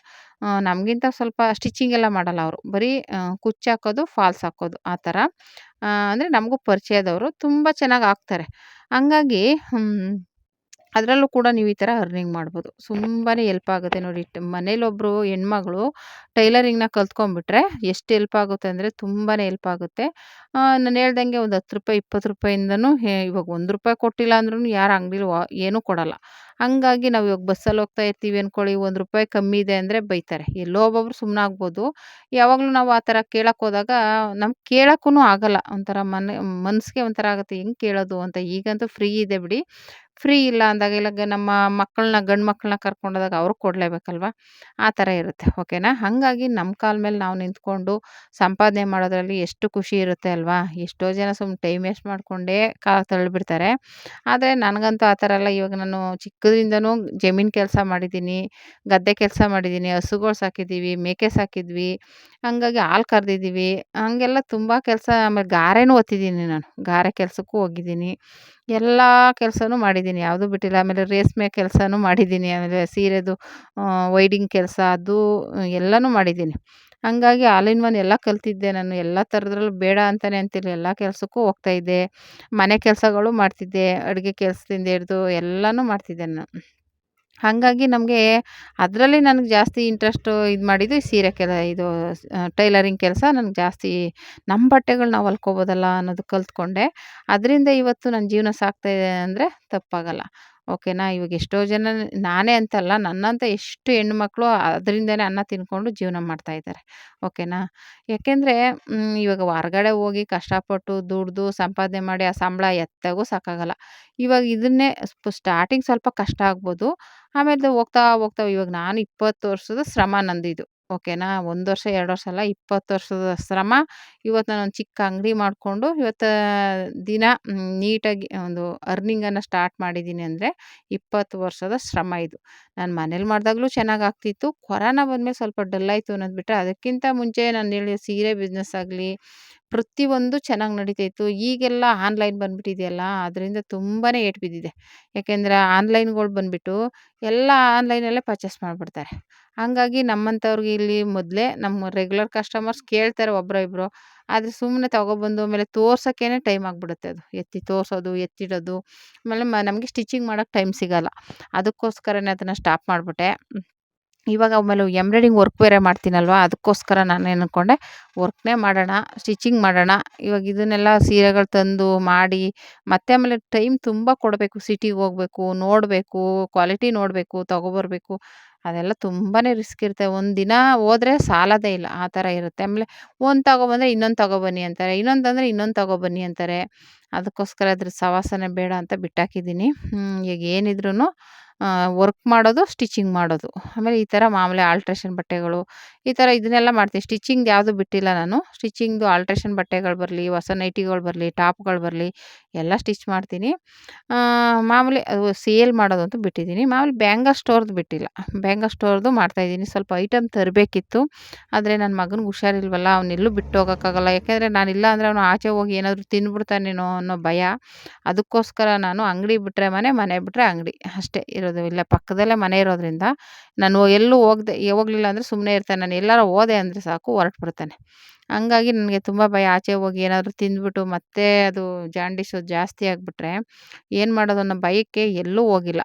ನಮಗಿಂತ ಸ್ವಲ್ಪ ಸ್ಟಿಚಿಂಗ್ ಎಲ್ಲ ಮಾಡಲ್ಲ ಅವರು. ಬರೀ ಕುಚ್ಚು ಹಾಕೋದು, ಫಾಲ್ಸ್ ಹಾಕೋದು ಆ ಥರ. ಅಂದರೆ ನಮಗೂ ಪರಿಚಯದವರು. ತುಂಬ ಚೆನ್ನಾಗಿ ಹಾಕ್ತಾರೆ. ಹಂಗಾಗಿ ಅದರಲ್ಲೂ ಕೂಡ ನೀವು ಈ ಥರ ಅರ್ನಿಂಗ್ ಮಾಡ್ಬೋದು. ತುಂಬಾನೇ ಹೆಲ್ಪ್ ಆಗುತ್ತೆ ನೋಡಿ. ಮನೇಲೊಬ್ಬರು ಹೆಣ್ಮಗಳು ಟೈಲರಿಂಗ್‌ನ ಕಲ್ತ್ಕೊಂಡ್ಬಿಟ್ರೆ ಎಷ್ಟು ಹೆಲ್ಪ್ ಆಗುತ್ತೆ ಅಂದರೆ ತುಂಬಾನೇ ಹೆಲ್ಪ್ ಆಗುತ್ತೆ. ನಾನು ಹೇಳ್ದಂಗೆ ಒಂದು ₹10, ₹20 ಇಂದನೂ ಇವಾಗ ₹1 ಕೊಟ್ಟಿಲ್ಲ ಅಂದ್ರೂ ಯಾರು ಅಂಗಡಿಲಿ ಏನೂ ಕೊಡಲ್ಲ. ಹಂಗಾಗಿ ನಾವು ಇವಾಗ ಬಸ್ಸಲ್ಲಿ ಹೋಗ್ತಾ ಇರ್ತೀವಿ ಅನ್ಕೊಳ್ಳಿ, ₹1 ಕಮ್ಮಿ ಇದೆ ಅಂದರೆ ಬೈತಾರೆ. ಎಲ್ಲೋ ಒಬ್ಬೊಬ್ರು ಸುಮ್ನಾಗ್ಬೋದು. ಯಾವಾಗಲೂ ನಾವು ಆ ಥರ ಕೇಳಕ್ಕೆ ಹೋದಾಗ ನಮ್ಗೆ ಕೇಳಕ್ಕೂ ಆಗಲ್ಲ. ಒಂಥರ ಮನಸ್ಸಿಗೆ ಒಂಥರ ಆಗುತ್ತೆ, ಹೆಂಗ್ ಕೇಳೋದು ಅಂತ. ಈಗಂತೂ ಫ್ರೀ ಇದೆ ಬಿಡಿ. ಫ್ರೀ ಇಲ್ಲ ಅಂದಾಗ ನಮ್ಮ ಮಕ್ಕಳನ್ನ ಗಂಡು ಮಕ್ಕಳನ್ನ ಕರ್ಕೊಂಡೋದಾಗ ಅವ್ರಿಗೆ ಕೊಡಲೇಬೇಕಲ್ವಾ? ಆ ಥರ ಇರುತ್ತೆ. ಓಕೆನಾ? ಹಾಗಾಗಿ ನಮ್ಮ ಕಾಲ ಮೇಲೆ ನಾವು ನಿಂತ್ಕೊಂಡು ಸಂಪಾದನೆ ಮಾಡೋದ್ರಲ್ಲಿ ಎಷ್ಟು ಖುಷಿ ಇರುತ್ತೆ ಅಲ್ವಾ? ಎಷ್ಟೋ ಜನ ಸುಮ್ನೆ ಟೈಮ್ ವೇಸ್ಟ್ ಮಾಡ್ಕೊಂಡೇ ಕಾಲ ತಳ್ಳಿಬಿಡ್ತಾರೆ. ಆದರೆ ನನಗಂತೂ ಆ ಥರ ಅಲ್ಲ. ಇವಾಗ ನಾನು ಚಿಕ್ಕದ್ರಿಂದನೂ ಜಮೀನು ಕೆಲಸ ಮಾಡಿದ್ದೀನಿ, ಗದ್ದೆ ಕೆಲಸ ಮಾಡಿದ್ದೀನಿ, ಹಸುಗಳು ಸಾಕಿದ್ದೀವಿ, ಮೇಕೆ ಸಾಕಿದ್ವಿ. ಹಂಗಾಗಿ ಹಾಲು ಕರೆದಿದ್ದೀವಿ. ಹಂಗೆಲ್ಲ ತುಂಬ ಕೆಲಸ, ಆಮೇಲೆ ಗಾರೆನೂ ಹೊತ್ತಿದ್ದೀನಿ ನಾನು. ಗಾರೆ ಕೆಲಸಕ್ಕೂ ಹೋಗಿದ್ದೀನಿ. ಎಲ್ಲ ಕೆಲಸನೂ ಮಾಡಿದ್ದೀನಿ. ಯಾವುದೂ ಬಿಟ್ಟಿಲ್ಲ. ಆಮೇಲೆ ರೇಷ್ಮೆ ಕೆಲಸನೂ ಮಾಡಿದ್ದೀನಿ. ಆಮೇಲೆ ಸೀರೆದು ವೈಡಿಂಗ್ ಕೆಲಸ ಅದು ಎಲ್ಲನೂ ಮಾಡಿದ್ದೀನಿ. ಹಂಗಾಗಿ ಆಲ್ ಇನ್ ಒನ್ ಎಲ್ಲ ಕಲ್ತಿದ್ದೆ ನಾನು. ಎಲ್ಲ ಥರದ್ರಲ್ಲೂ ಬೇಡ ಅಂತಾನೆ ಅಂತಿಲ್ಲ. ಎಲ್ಲ ಕೆಲಸಕ್ಕೂ ಹೋಗ್ತಾ ಇದ್ದೆ. ಮನೆ ಕೆಲಸಗಳು ಮಾಡ್ತಿದ್ದೆ. ಅಡುಗೆ ಕೆಲಸದಿಂದ ಹಿಡ್ದು ಎಲ್ಲನೂ ಮಾಡ್ತಿದ್ದೆ ನಾನು. ಹಾಗಾಗಿ ನಮಗೆ ಅದರಲ್ಲಿ ನನಗೆ ಜಾಸ್ತಿ ಇಂಟ್ರೆಸ್ಟು ಇದು ಮಾಡಿದ್ದು ಈ ಸೀರೆ ಇದು ಟೈಲರಿಂಗ್ ಕೆಲಸ ನನಗೆ ಜಾಸ್ತಿ. ನಮ್ಮ ಬಟ್ಟೆಗಳು ನಾವು ಹೊಲ್ಕೋಬೋದಲ್ಲ ಅನ್ನೋದು ಕಲ್ತ್ಕೊಂಡೆ. ಅದರಿಂದ ಇವತ್ತು ನನ್ನ ಜೀವನ ಸಾಗ್ತಾ ಇದೆ ಅಂದರೆ ತಪ್ಪಾಗಲ್ಲ. ಓಕೆನಾ? ಇವಾಗ ಎಷ್ಟೋ ಜನ, ನಾನೇ ಅಂತಲ್ಲ, ನನ್ನಂಥ ಎಷ್ಟು ಹೆಣ್ಮಕ್ಳು ಅದರಿಂದನೇ ಅನ್ನ ತಿಂದ್ಕೊಂಡು ಜೀವನ ಮಾಡ್ತಾ ಇದ್ದಾರೆ. ಓಕೆನಾ? ಯಾಕೆಂದರೆ ಇವಾಗ ಹೊರಗಡೆ ಹೋಗಿ ಕಷ್ಟಪಟ್ಟು ದುಡ್ದು ಸಂಪಾದನೆ ಮಾಡಿ ಆ ಸಂಬಳ ಎತ್ತಾಗೂ ಸಾಕಾಗಲ್ಲ. ಇವಾಗ ಇದನ್ನೇ ಸ್ಟಾರ್ಟಿಂಗ್ ಸ್ವಲ್ಪ ಕಷ್ಟ ಆಗ್ಬೋದು. ಆಮೇಲೆ ಹೋಗ್ತಾ, ಹೋಗ್ತಾ ಇವಾಗ ನಾನು 20 ವರ್ಷದ ಶ್ರಮ ನಂದಿದು. ಓಕೆನಾ? 1 ವರ್ಷ, 2 ವರ್ಷ ಅಲ್ಲ, 20 ವರ್ಷದ ಶ್ರಮ. ಇವತ್ತು ನಾನೊಂದು ಚಿಕ್ಕ ಅಂಗಡಿ ಮಾಡಿಕೊಂಡು ಇವತ್ತು ದಿನ ನೀಟಾಗಿ ಒಂದು ಅರ್ನಿಂಗನ್ನು ಸ್ಟಾರ್ಟ್ ಮಾಡಿದ್ದೀನಿ ಅಂದರೆ 20 ವರ್ಷದ ಶ್ರಮ ಇದು. ನಾನು ಮನೇಲಿ ಮಾಡಿದಾಗಲೂ ಚೆನ್ನಾಗಿ ಆಗ್ತಿತ್ತು. ಕೊರೋನಾ ಬಂದಮೇಲೆ ಸ್ವಲ್ಪ ಡಲ್ ಆಯಿತು ಅನ್ನೋದು ಬಿಟ್ಟರೆ, ಅದಕ್ಕಿಂತ ಮುಂಚೆ ನಾನು ಹೇಳಿದ ಸೀರೆ ಬಿಸ್ನೆಸ್ ಆಗಲಿ, ಪ್ರತಿಯೊಂದು ಚೆನ್ನಾಗಿ ನಡೀತಾ ಇತ್ತು. ಈಗೆಲ್ಲ ಆನ್‌ಲೈನ್ ಬಂದ್ಬಿಟ್ಟಿದೆಯಲ್ಲ, ಅದರಿಂದ ತುಂಬಾನೇ ಏಟು ಬಿದ್ದಿದೆ. ಯಾಕೆಂದರೆ ಆನ್‌ಲೈನ್‌ಗಳು ಬಂದ್ಬಿಟ್ಟು ಎಲ್ಲ ಆನ್‌ಲೈನಲ್ಲೇ ಪರ್ಚೇಸ್ ಮಾಡಿಬಿಡ್ತಾರೆ. ಹಂಗಾಗಿ ನಮ್ಮಂಥವ್ರಿಗೆ ಇಲ್ಲಿ ಮೊದಲೇ ನಮ್ಮ ರೆಗ್ಯುಲರ್ ಕಸ್ಟಮರ್ಸ್ ಕೇಳ್ತಾರೆ ಒಬ್ಬರೋ ಇಬ್ಬರೋ. ಆದರೆ ಸುಮ್ಮನೆ ತಗೊಬಂದು ಆಮೇಲೆ ತೋರ್ಸೋಕ್ಕೇನೆ ಟೈಮ್ ಆಗಿಬಿಡುತ್ತೆ ಅದು. ಎತ್ತಿ ತೋರಿಸೋದು, ಎತ್ತಿಡೋದು. ಆಮೇಲೆ ನಮಗೆ ಸ್ಟಿಚಿಂಗ್ ಮಾಡೋಕ್ಕೆ ಟೈಮ್ ಸಿಗಲ್ಲ. ಅದಕ್ಕೋಸ್ಕರನೇ ಅದನ್ನು ಸ್ಟಾಪ್ ಮಾಡಿಬಿಟ್ಟೆ. ಇವಾಗ ಆಮೇಲೆ ಎಂಬ್ರಾಯ್ಡಿಂಗ್ ವರ್ಕ್ ಬೇರೆ ಮಾಡ್ತೀನಲ್ವಾ, ಅದಕ್ಕೋಸ್ಕರ ನಾನೇನು ಅಂದ್ಕೊಂಡೆ, ವರ್ಕ್‌ನೇ ಮಾಡೋಣ, ಸ್ಟಿಚಿಂಗ್ ಮಾಡೋಣ. ಇವಾಗ ಇದನ್ನೆಲ್ಲ ಸೀರೆಗಳು ತಂದು ಮಾಡಿ ಮತ್ತೆ ಆಮೇಲೆ ಟೈಮ್ ತುಂಬ ಕೊಡಬೇಕು. ಸಿಟಿಗೆ ಹೋಗ್ಬೇಕು, ನೋಡಬೇಕು, ಕ್ವಾಲಿಟಿ ನೋಡಬೇಕು, ತಗೊಬರ್ಬೇಕು. ಅದೆಲ್ಲ ತುಂಬಾನೇ ರಿಸ್ಕ್ ಇರುತ್ತೆ. ಒಂದು ದಿನ ಹೋದ್ರೆ ಸಾಲೋದೇ ಇಲ್ಲ, ಆ ಥರ ಇರುತ್ತೆ. ಆಮೇಲೆ ಒಂದು ತಗೊಬಂದ್ರೆ ಇನ್ನೊಂದು ತಗೊಬನ್ನಿ ಅಂತಾರೆ, ಇನ್ನೊಂದು ತಂದರೆ ಇನ್ನೊಂದು ತಗೊಬನ್ನಿ ಅಂತಾರೆ. ಅದಕ್ಕೋಸ್ಕರ ಅದ್ರ ಸಹವಾಸನೇ ಬೇಡ ಅಂತ ಬಿಟ್ಟಾಕಿದ್ದೀನಿ. ಈಗ ಏನಿದ್ರೂ ವರ್ಕ್ ಮಾಡೋದು, ಸ್ಟಿಚಿಂಗ್ ಮಾಡೋದು. ಆಮೇಲೆ ಈ ಥರ ಮಾಮೂಲಿ ಆಲ್ಟ್ರೇಷನ್ ಬಟ್ಟೆಗಳು, ಈ ಥರ ಇದನ್ನೆಲ್ಲ ಮಾಡ್ತೀನಿ. ಸ್ಟಿಚಿಂಗ್‌ದು ಯಾವುದು ಬಿಟ್ಟಿಲ್ಲ ನಾನು. ಸ್ಟಿಚಿಂಗ್‌ದು ಆಲ್ಟ್ರೇಷನ್ ಬಟ್ಟೆಗಳು ಬರಲಿ, ಹೊಸ ನೈಟಿಗಳು ಬರಲಿ, ಟಾಪ್‌ಗಳು ಬರಲಿ, ಎಲ್ಲ ಸ್ಟಿಚ್ ಮಾಡ್ತೀನಿ. ಮಾಮೂಲಿ ಅದು ಸೇಲ್ ಮಾಡೋದಂತೂ ಬಿಟ್ಟಿದ್ದೀನಿ. ಮಾಮೂಲಿ ಬ್ಯಾಂಗಲ್ ಸ್ಟೋರ್ದು ಬಿಟ್ಟಿಲ್ಲ. ಬ್ಯಾಂಗಲ್ ಸ್ಟೋರ್ದು ಮಾಡ್ತಾಯಿದ್ದೀನಿ. ಸ್ವಲ್ಪ ಐಟಮ್ ತರಬೇಕಿತ್ತು. ಆದರೆ ನನ್ನ ಮಗನಿಗೆ ಹುಷಾರಿಲ್ವಲ್ಲ, ಅವನೆಲ್ಲೂ ಬಿಟ್ಟು ಹೋಗೋಕ್ಕಾಗಲ್ಲ. ಯಾಕೆಂದರೆ ನಾನಿಲ್ಲ ಅಂದರೆ ಅವನು ಆಚೆ ಹೋಗಿ ಏನಾದರೂ ತಿಂದ್ಬಿಡ್ತಾನೇನೋ ಅನ್ನೋ ಭಯ. ಅದಕ್ಕೋಸ್ಕರ ನಾನು ಅಂಗಡಿ ಬಿಟ್ಟರೆ ಮನೆ, ಮನೆ ಬಿಟ್ಟರೆ ಅಂಗಡಿ ಅಷ್ಟೇ ಇರೋದು. ಇಲ್ಲೇ ಪಕ್ಕದಲ್ಲೇ ಮನೆ ಇರೋದ್ರಿಂದ ನಾನು ಎಲ್ಲೂ ಹೋಗಲಿಲ್ಲ ಅಂದರೆ ಸುಮ್ಮನೆ ಇರ್ತಾನೆ. ನಾನು ಎಲ್ಲಾರ ಹೋದೆ ಅಂದರೆ ಸಾಕು ಹೊರಟ್ಬಿಡ್ತಾನೆ. ಹಂಗಾಗಿ ನನಗೆ ತುಂಬ ಭಯ. ಆಚೆ ಹೋಗಿ ಏನಾದರೂ ತಿಂದ್ಬಿಟ್ಟು ಮತ್ತೆ ಅದು ಜಾಂಡೀಸು ಜಾಸ್ತಿ ಆಗಿಬಿಟ್ರೆ ಏನು ಮಾಡೋದು ಅನ್ನೋ ಭಯಕ್ಕೆ ಎಲ್ಲೂ ಹೋಗಿಲ್ಲ.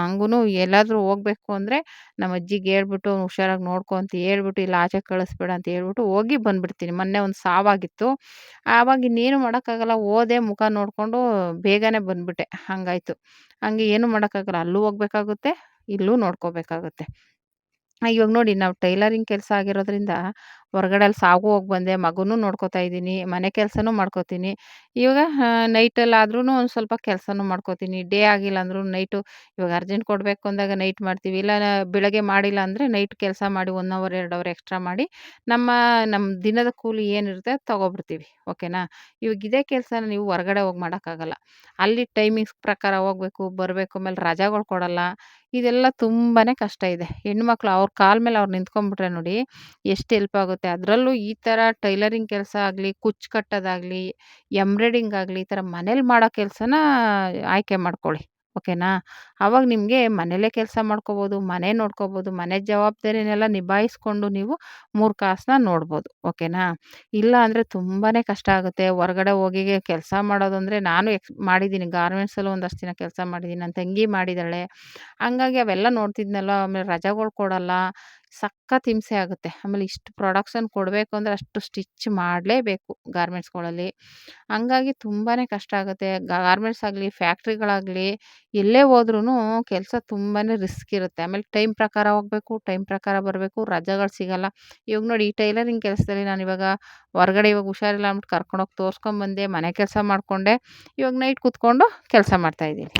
ಹಂಗೂ ಎಲ್ಲಾದರೂ ಹೋಗ್ಬೇಕು ಅಂದರೆ ನಮ್ಮ ಅಜ್ಜಿಗೆ ಹೇಳ್ಬಿಟ್ಟು ಹುಷಾರಾಗಿ ನೋಡ್ಕೊ ಅಂತ ಹೇಳ್ಬಿಟ್ಟು, ಇಲ್ಲ ಆಚೆ ಕಳಿಸ್ಬೇಡ ಅಂತ ಹೇಳ್ಬಿಟ್ಟು ಹೋಗಿ ಬಂದುಬಿಡ್ತೀನಿ. ಮೊನ್ನೆ ಒಂದು ಸಾವಾಗಿತ್ತು. ಆವಾಗ ಇನ್ನೇನು ಮಾಡೋಕ್ಕಾಗಲ್ಲ. ಹೋದೆ, ಮುಖ ನೋಡಿಕೊಂಡು ಬೇಗನೆ ಬಂದುಬಿಟ್ಟೆ. ಹಂಗಾಯ್ತು. ಹಂಗೆ ಏನೂ ಮಾಡೋಕ್ಕಾಗಲ್ಲ. ಅಲ್ಲೂ ಹೋಗ್ಬೇಕಾಗುತ್ತೆ, ಇಲ್ಲೂ ನೋಡ್ಕೋಬೇಕಾಗುತ್ತೆ. ಇವಾಗ ನೋಡಿ, ನಾವು ಟೈಲರಿಂಗ್ ಕೆಲಸ ಆಗಿರೋದ್ರಿಂದ ಹೊರಗಡೆ ಅಲ್ಲಿ ಸಾಗೂ ಹೋಗಿ ಬಂದೆ, ಮಗುನೂ ನೋಡ್ಕೋತಾ ಇದ್ದೀನಿ, ಮನೆ ಕೆಲಸನೂ ಮಾಡ್ಕೋತೀನಿ. ಇವಾಗ ನೈಟಲ್ಲಾದ್ರೂ ಒಂದು ಸ್ವಲ್ಪ ಕೆಲಸನೂ ಮಾಡ್ಕೋತೀನಿ. ಡೇ ಆಗಿಲ್ಲ ಅಂದ್ರೂ ನೈಟು, ಇವಾಗ ಅರ್ಜೆಂಟ್ ಕೊಡಬೇಕು ಅಂದಾಗ ನೈಟ್ ಮಾಡ್ತೀವಿ. ಇಲ್ಲ ಬೆಳಗ್ಗೆ ಮಾಡಿಲ್ಲ ಅಂದರೆ ನೈಟ್ ಕೆಲಸ ಮಾಡಿ 1 ಅವರ್ 2 ಅವರ್ ಎಕ್ಸ್ಟ್ರಾ ಮಾಡಿ ನಮ್ಮ ನಮ್ಮ ದಿನದ ಕೂಲಿ ಏನಿರುತ್ತೆ ಅದು ತಗೊಬಿಡ್ತೀವಿ. ಓಕೆನಾ? ಇವಾಗ ಇದೇ ಕೆಲಸನ ನೀವು ಹೊರಗಡೆ ಹೋಗಿ ಮಾಡೋಕ್ಕಾಗಲ್ಲ. ಅಲ್ಲಿ ಟೈಮಿಂಗ್ಸ್ ಪ್ರಕಾರ ಹೋಗ್ಬೇಕು, ಬರಬೇಕು, ಆಮೇಲೆ ರಜಾಗಳು ಕೊಡಲ್ಲ. ಇದೆಲ್ಲ ತುಂಬಾನೇ ಕಷ್ಟ ಇದೆ. ಹೆಣ್ಮಕ್ಳು ಅವ್ರ ಕಾಲ ಮೇಲೆ ಅವ್ರು ನಿಂತ್ಕೊಂಡ್ಬಿಟ್ರೆ ನೋಡಿ ಎಷ್ಟು ಹೆಲ್ಪ್ ಆಗುತ್ತೆ. ಅದರಲ್ಲೂ ಈ ಥರ ಟೈಲರಿಂಗ್ ಕೆಲಸ ಆಗಲಿ, ಕುಚ್ಚು ಕಟ್ಟೋದಾಗಲಿ, ಎಂಬ್ರಾಯ್ಡಿಂಗ್ ಆಗಲಿ, ಈ ಥರ ಮನೇಲಿ ಮಾಡೋ ಕೆಲಸನ ಆಯ್ಕೆ ಮಾಡ್ಕೊಳ್ಳಿ. ಓಕೆನಾ? ಆವಾಗ ನಿಮಗೆ ಮನೇಲೇ ಕೆಲಸ ಮಾಡ್ಕೋಬೋದು, ಮನೆ ನೋಡ್ಕೋಬೋದು, ಮನೆ ಜವಾಬ್ದಾರಿನೆಲ್ಲ ನಿಭಾಯಿಸ್ಕೊಂಡು ನೀವು 3 ಕಾಸನ್ನ ನೋಡ್ಬೋದು. ಓಕೆನಾ? ಇಲ್ಲ ಅಂದರೆ ತುಂಬಾನೇ ಕಷ್ಟ ಆಗುತ್ತೆ. ಹೊರಗಡೆ ಹೋಗಿ ಕೆಲಸ ಮಾಡೋದು ಅಂದರೆ ನಾನು ಮಾಡಿದ್ದೀನಿ. ಗಾರ್ಮೆಂಟ್ಸಲ್ಲೂ ಒಂದಷ್ಟು ದಿನ ಕೆಲಸ ಮಾಡಿದ್ದೀನಿ. ನನ್ನ ತಂಗಿ ಮಾಡಿದ್ದಾಳೆ. ಹಂಗಾಗಿ ಅವೆಲ್ಲ ನೋಡ್ತಿದ್ನಲ್ಲ, ಆಮೇಲೆ ರಜಾಗಳು ಕೊಡಲ್ಲ. ಸಖತ್ ಹಿಂಸೆ ಆಗುತ್ತೆ. ಆಮೇಲೆ ಇಷ್ಟು ಪ್ರೊಡಕ್ಷನ್ ಕೊಡಬೇಕು ಅಂದ್ರೆ ಅಷ್ಟು ಸ್ಟಿಚ್ ಮಾಡಲೇಬೇಕು ಗಾರ್ಮೆಂಟ್ಸ್‌ಗಳಲ್ಲಿ. ಹಂಗಾಗಿ ತುಂಬಾನೇ ಕಷ್ಟ ಆಗುತ್ತೆ. ಗಾರ್ಮೆಂಟ್ಸ್ ಆಗಲಿ, ಫ್ಯಾಕ್ಟ್ರಿಗಳಾಗಲಿ ಎಲ್ಲೇ ಹೋದ್ರುನು ಕೆಲಸ ತುಂಬಾನೇ ರಿಸ್ಕ್ ಇರುತ್ತೆ. ಆಮೇಲೆ ಟೈಮ್ ಪ್ರಕಾರ ಹೋಗ್ಬೇಕು, ಟೈಮ್ ಪ್ರಕಾರ ಬರಬೇಕು, ರಜಾಗಳು ಸಿಗಲ್ಲ. ಇವಾಗ ನೋಡಿ ಈ ಟೈಲರಿಂಗ್ ಕೆಲಸದಲ್ಲಿ ನಾನಿವಾಗ ಹೊರಗಡೆ ಇವಾಗ ಹುಷಾರಿಲ್ಲ ಅಂದ್ಬಿಟ್ಟು ಕರ್ಕೊಂಡೋಗಿ ತೋರ್ಸ್ಕೊಂಬಂದೆ, ಮನೆ ಕೆಲಸ ಮಾಡ್ಕೊಂಡೆ. ಇವಾಗ ನೈಟ್ ಕೂತ್ಕೊಂಡು ಕೆಲಸ ಮಾಡ್ತಾ ಇದ್ದೀನಿ.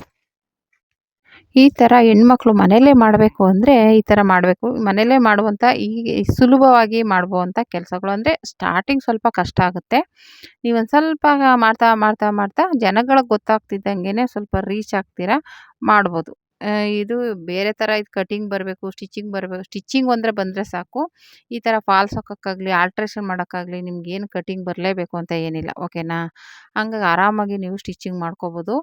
ಈ ಥರ ಹೆಣ್ಮಕ್ಳು ಮನೇಲೇ ಮಾಡಬೇಕು ಅಂದರೆ ಈ ಥರ ಮಾಡಬೇಕು. ಮನೇಲೇ ಮಾಡುವಂಥ ಈ ಸುಲಭವಾಗಿ ಮಾಡುವಂಥ ಕೆಲಸಗಳು ಅಂದರೆ ಸ್ಟಾರ್ಟಿಂಗ್ ಸ್ವಲ್ಪ ಕಷ್ಟ ಆಗುತ್ತೆ. ನೀವೊಂದು ಸ್ವಲ್ಪ ಮಾಡ್ತಾ, ಮಾಡ್ತಾ, ಮಾಡ್ತಾ ಜನಗಳಿಗೆ ಗೊತ್ತಾಗ್ತಿದ್ದಂಗೆನೆ ಸ್ವಲ್ಪ ರೀಚ್ ಆಗ್ತೀರಾ, ಮಾಡ್ಬೋದು. ಇದು ಬೇರೆ ಥರ ಇದು ಕಟಿಂಗ್ ಬರಬೇಕು, ಸ್ಟಿಚಿಂಗ್ ಬರಬೇಕು, ಸ್ಟಿಚಿಂಗ್ ಒಂದ್ರೆ ಬಂದರೆ ಸಾಕು. ಈ ಥರ ಫಾಲ್ಸ್ ಹಾಕೋಕ್ಕಾಗಲಿ, ಆಲ್ಟ್ರೇಷನ್ ಮಾಡೋಕ್ಕಾಗಲಿ ನಿಮ್ಗೇನು ಕಟಿಂಗ್ ಬರಲೇಬೇಕು ಅಂತ ಏನಿಲ್ಲ. ಓಕೆನಾ? ಹಂಗಾಗಿ ಆರಾಮಾಗಿ ನೀವು ಸ್ಟಿಚಿಂಗ್ ಮಾಡ್ಕೋಬೋದು.